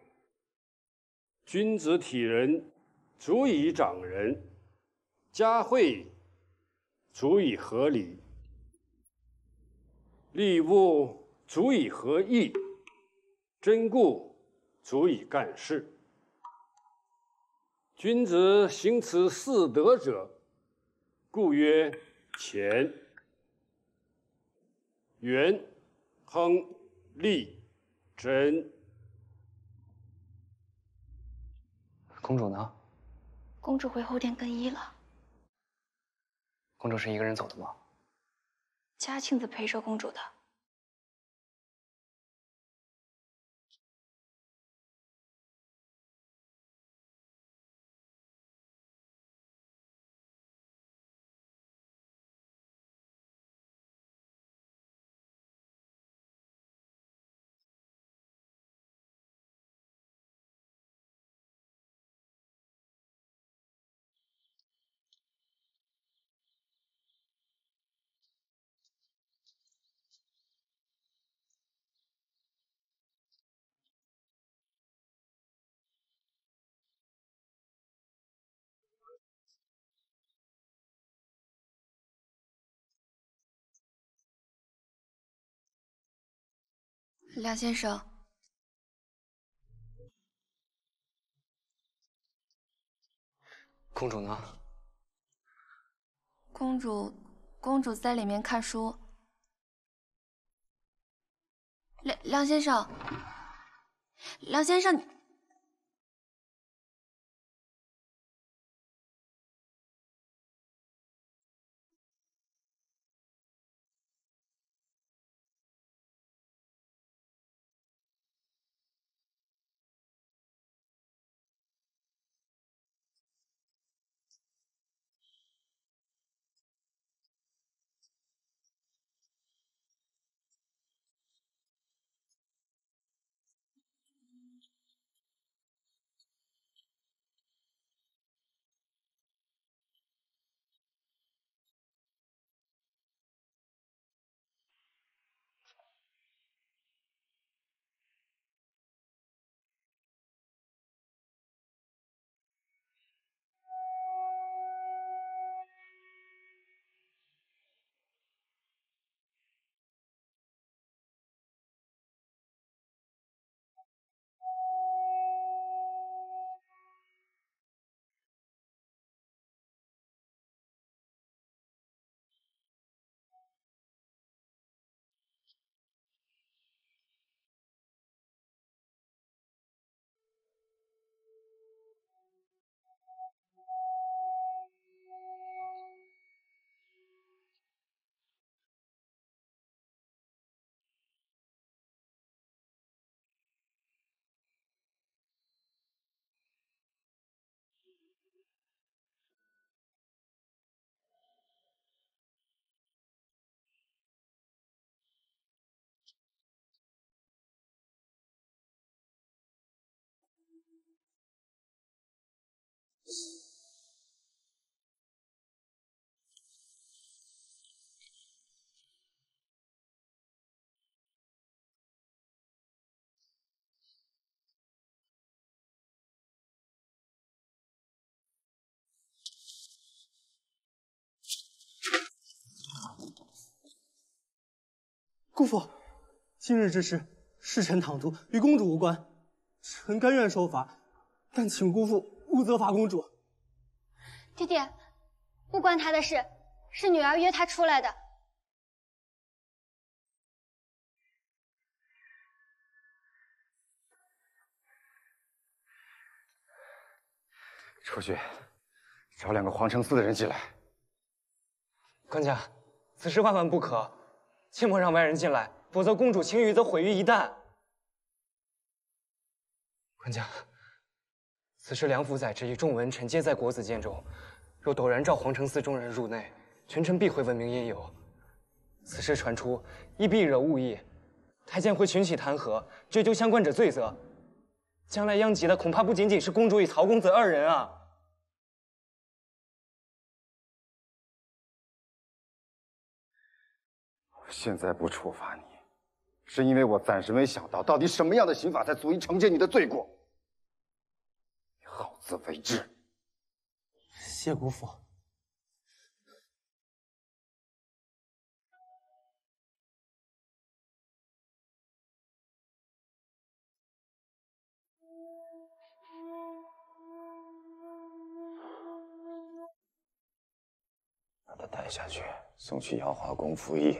君子体人，足以长人；嘉惠，足以合理；利物，足以合义；真故，足以干事。君子行此四德者，故曰钱、元、亨、利、贞。公主呢？公主回后殿更衣了。公主是一个人走的吗？嘉庆子陪着公主的。梁先生，公主呢？公主在里面看书。梁先生，梁先生，姑父，今日之事是臣唐突，与公主无关，臣甘愿受罚，但请姑父勿责罚公主。爹爹，不关他的事，是女儿约他出来的。出去，找2个皇城司的人进来。官家，此事万万不可，切莫让外人进来，否则公主清誉则毁于一旦。官家，此时梁府宰制与众文臣皆在国子监中，若陡然召皇城司中人入内，群臣必会问明因由。此事传出，亦必惹误议，太监会群起弹劾，追究相关者罪责。将来殃及的恐怕不仅仅是公主与曹公子2人啊！我现在不处罚你，是因为我暂时没想到，到底什么样的刑法才足以惩戒你的罪过。你好自为之。谢姑父。把他带下去，送去瑶华宫服役。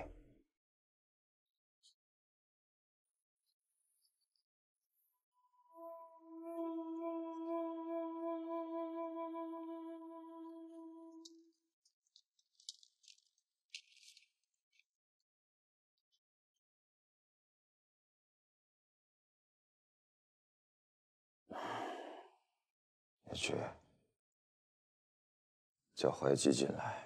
你去，叫怀吉进来。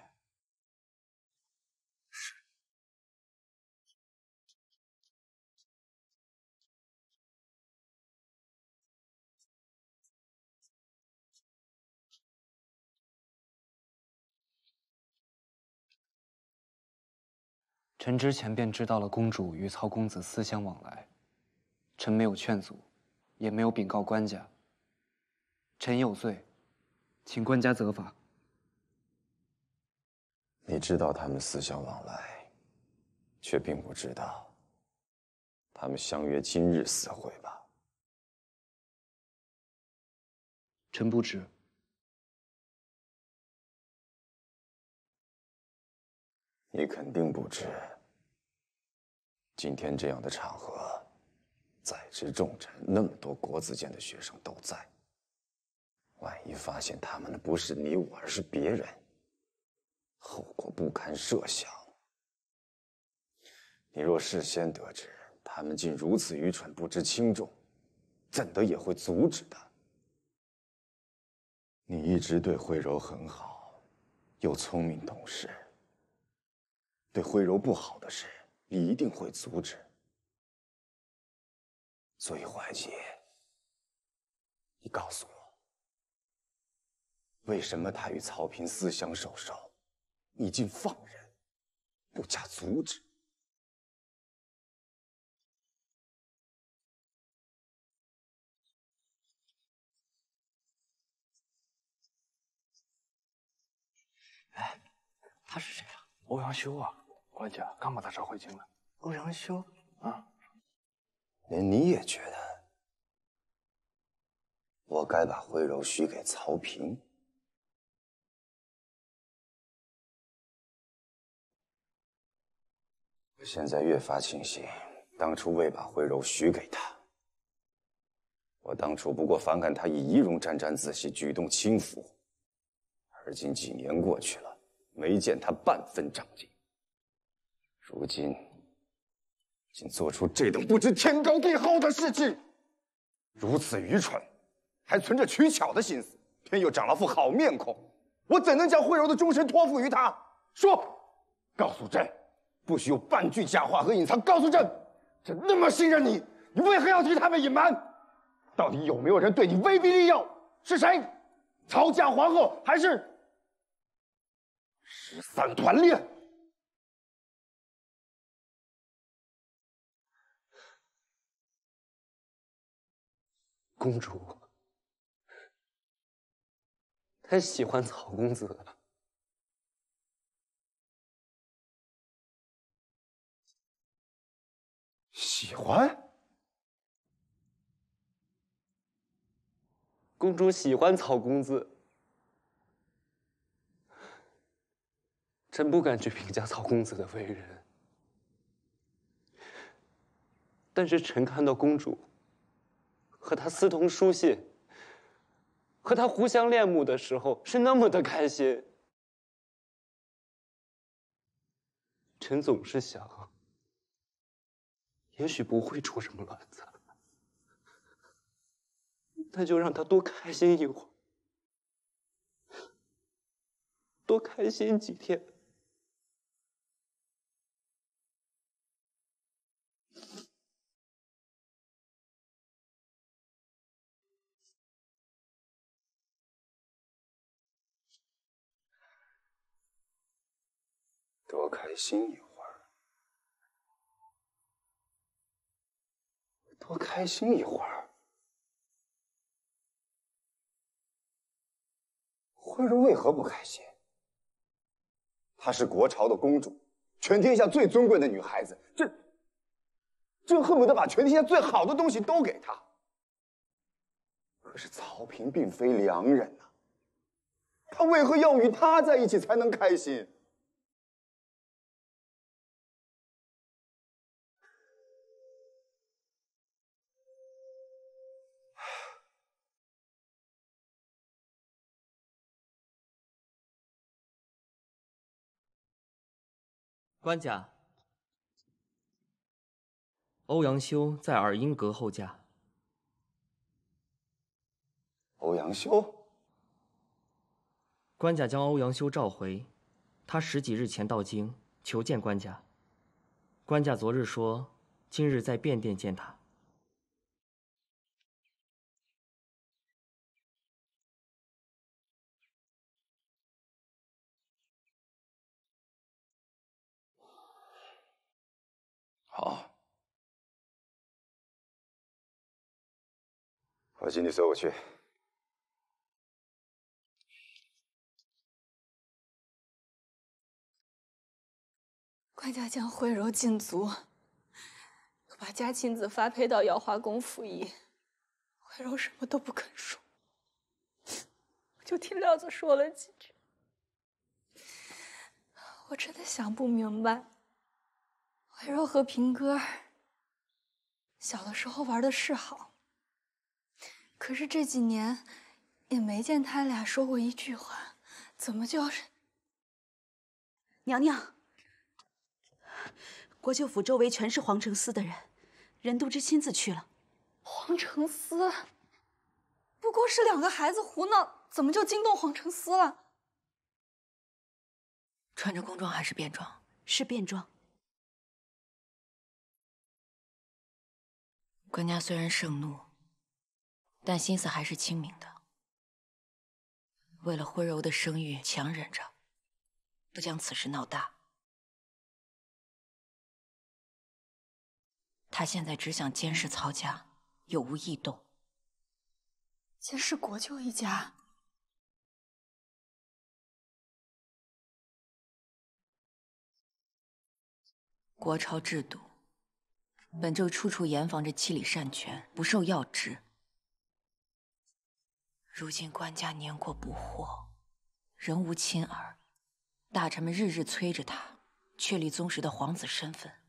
臣之前便知道了公主与曹公子私相往来，臣没有劝阻，也没有禀告官家。臣有罪，请官家责罚。你知道他们私相往来，却并不知道他们相约今日私会吧？臣不知。你肯定不知，今天这样的场合，在职重臣那么多国子监的学生都在，万一发现他们的不是你我，而是别人，后果不堪设想。你若事先得知他们竟如此愚蠢不知轻重，怎的也会阻止的。你一直对慧柔很好，又聪明懂事。对慧柔不好的事，你一定会阻止。所以怀吉，你告诉我，为什么他与曹丕私相授受，你竟放任，不加阻止？哎，他是谁啊？欧阳修啊！官家刚把他召回京来。欧阳修啊，连你也觉得我该把慧柔许给曹丕？我现在越发庆幸当初未把慧柔许给他。我当初不过反感他以仪容沾沾自喜，举动轻浮，而今几年过去了，没见他半分长进。如今竟做出这等不知天高地厚的事情，如此愚蠢，还存着取巧的心思，偏又长了副好面孔，我怎能将慧柔的终身托付于他？说，告诉朕，不许有半句假话和隐藏。告诉朕，朕那么信任你，你为何要替他们隐瞒？到底有没有人对你威逼利诱？是谁？曹家皇后，还是13团练？公主，她喜欢曹公子。喜欢？公主喜欢曹公子。臣不敢去评价曹公子的为人，但是臣看到公主和他私通书信，和他互相恋慕的时候，是那么的开心。臣总是想，也许不会出什么乱子，那就让他多开心一会儿，多开心几天。多开心一会儿，多开心一会儿。慧茹为何不开心？她是国朝的公主，全天下最尊贵的女孩子，这恨不得把全天下最好的东西都给她。可是曹平并非良人呐，他为何要与她在一起才能开心？官家，欧阳修在尔阴阁候驾。欧阳修，官家将欧阳修召回，他10几日前到京求见官家。官家昨日说，今日在便殿见他。好，我请你随我去。官家将慧柔禁足，可把家亲自发配到耀华宫服役。慧柔什么都不肯说，我就听廖子说了几句。我真的想不明白，慧柔和平哥小的时候玩的是好，可是这几年也没见他俩说过一句话，怎么就是……娘娘，国舅府周围全是皇城司的人，任督之亲自去了。皇城司不过是2个孩子胡闹，怎么就惊动皇城司了？穿着宫装还是便装？是便装。官家虽然盛怒，但心思还是清明的。为了慧柔的声誉，强忍着，不将此事闹大。他现在只想监视曹家有无异动。监视国舅一家？国朝制度本就处处严防着欺礼擅权，不受要职。如今官家年过不惑，仍无亲儿，大臣们日日催着他确立宗室的皇子身份。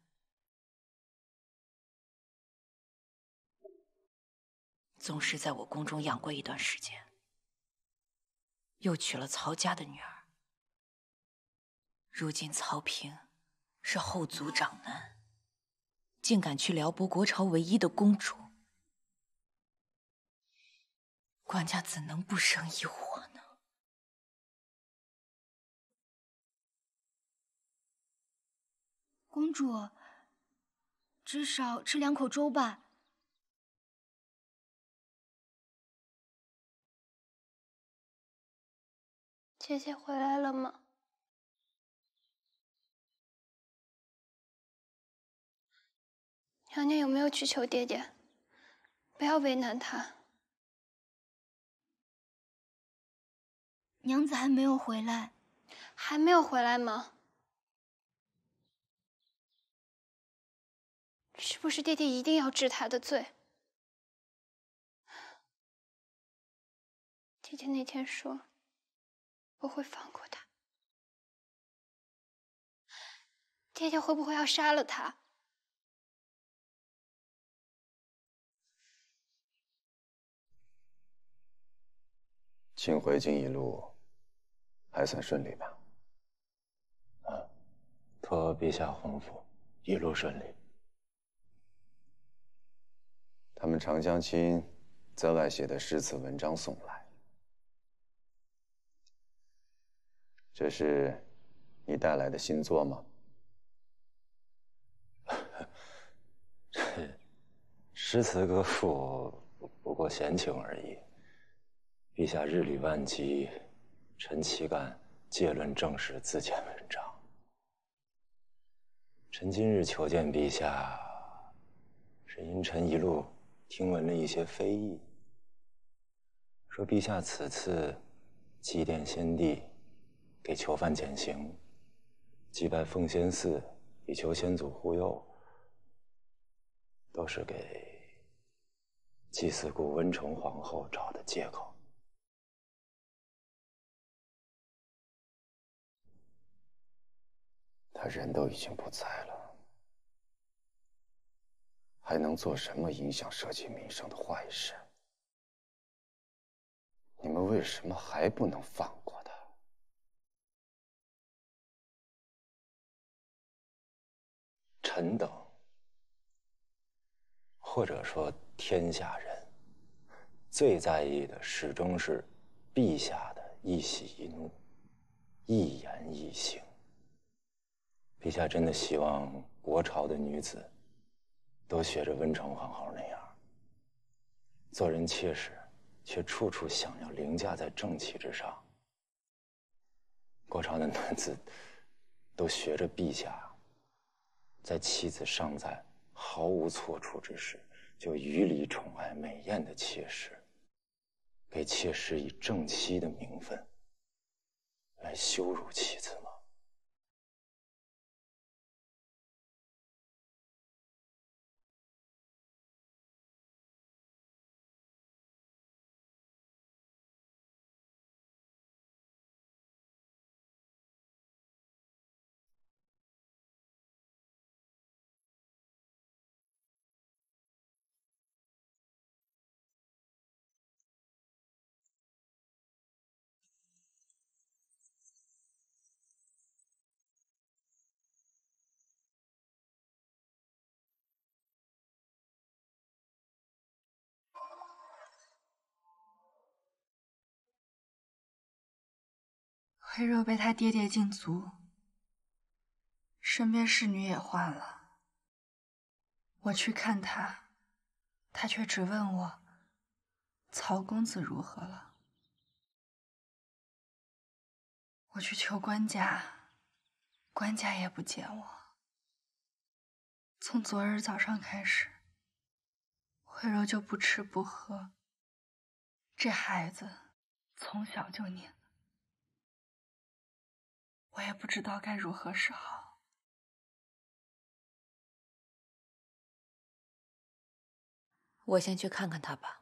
宗室在我宫中养过一段时间，又娶了曹家的女儿。如今曹平是后族长男，竟敢去撩拨国朝唯一的公主，官家怎能不生疑惑呢？公主，至少吃2口粥吧。姐姐回来了吗？娘娘有没有去求爹爹？不要为难他。娘子还没有回来。还没有回来吗？是不是爹爹一定要治他的罪？爹爹那天说我会放过他，爹爹会不会要杀了他？请回京一路还算顺利吧？托陛下洪福，一路顺利。他们常将亲在外写的诗词文章送来，这是你带来的新作吗？诗词歌赋不过闲情而已。陛下日理万机，臣岂敢借论正史自荐文章？臣今日求见陛下，是因臣一路听闻了一些非议，说陛下此次祭奠先帝，给囚犯减刑，祭拜奉先寺以求先祖护佑，都是给祭祀故温成皇后找的借口。他人都已经不在了，还能做什么影响社稷民生的坏事？你们为什么还不能放过他？臣等，或者说天下人，最在意的始终是陛下的一喜一怒，一言一行。陛下真的希望国朝的女子都学着温成皇后那样，做人切实，却处处想要凌驾在正气之上。国朝的男子都学着陛下，在妻子尚在毫无错处之时，就予以宠爱美艳的妾室，给妾室以正妻的名分来羞辱妻子吗？慧若被他爹爹禁足，身边侍女也换了。我去看他，他却只问我曹公子如何了。我去求官家，官家也不见我。从昨日早上开始，慧若就不吃不喝，这孩子从小就黏。我也不知道该如何是好。我先去看看他吧。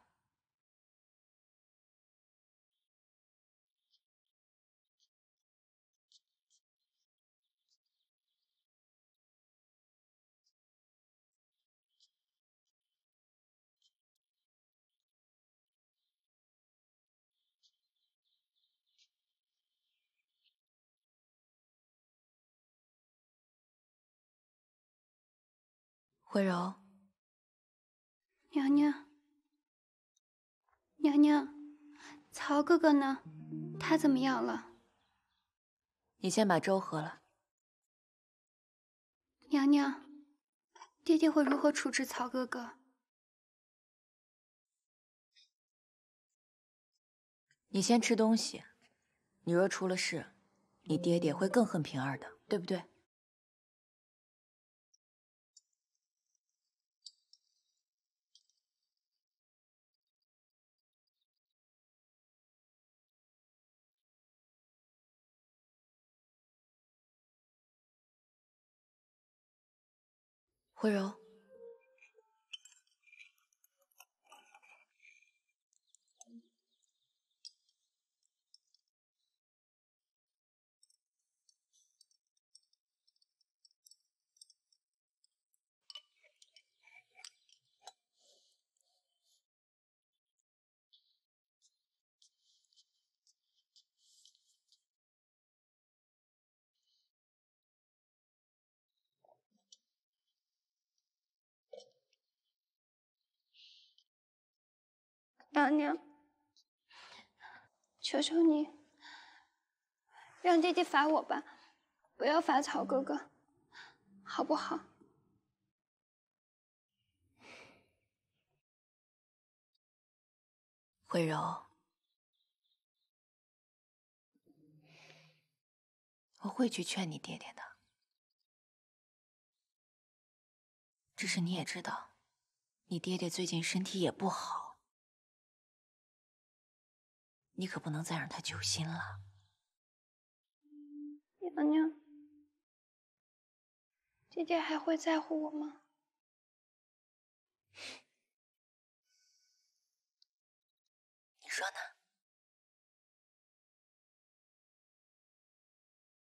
慧柔，娘娘，娘娘，曹哥哥呢？他怎么样了？你先把粥喝了。娘娘，爹爹会如何处置曹哥哥？你先吃东西，你若出了事，你爹爹会更恨平儿的，对不对？慧柔，娘娘，求求你，让弟弟罚我吧，不要罚曹哥哥，好不好？慧柔，我会去劝你爹爹的。只是你也知道，你爹爹最近身体也不好，你可不能再让他揪心了。娘娘，弟弟还会在乎我吗？你说呢？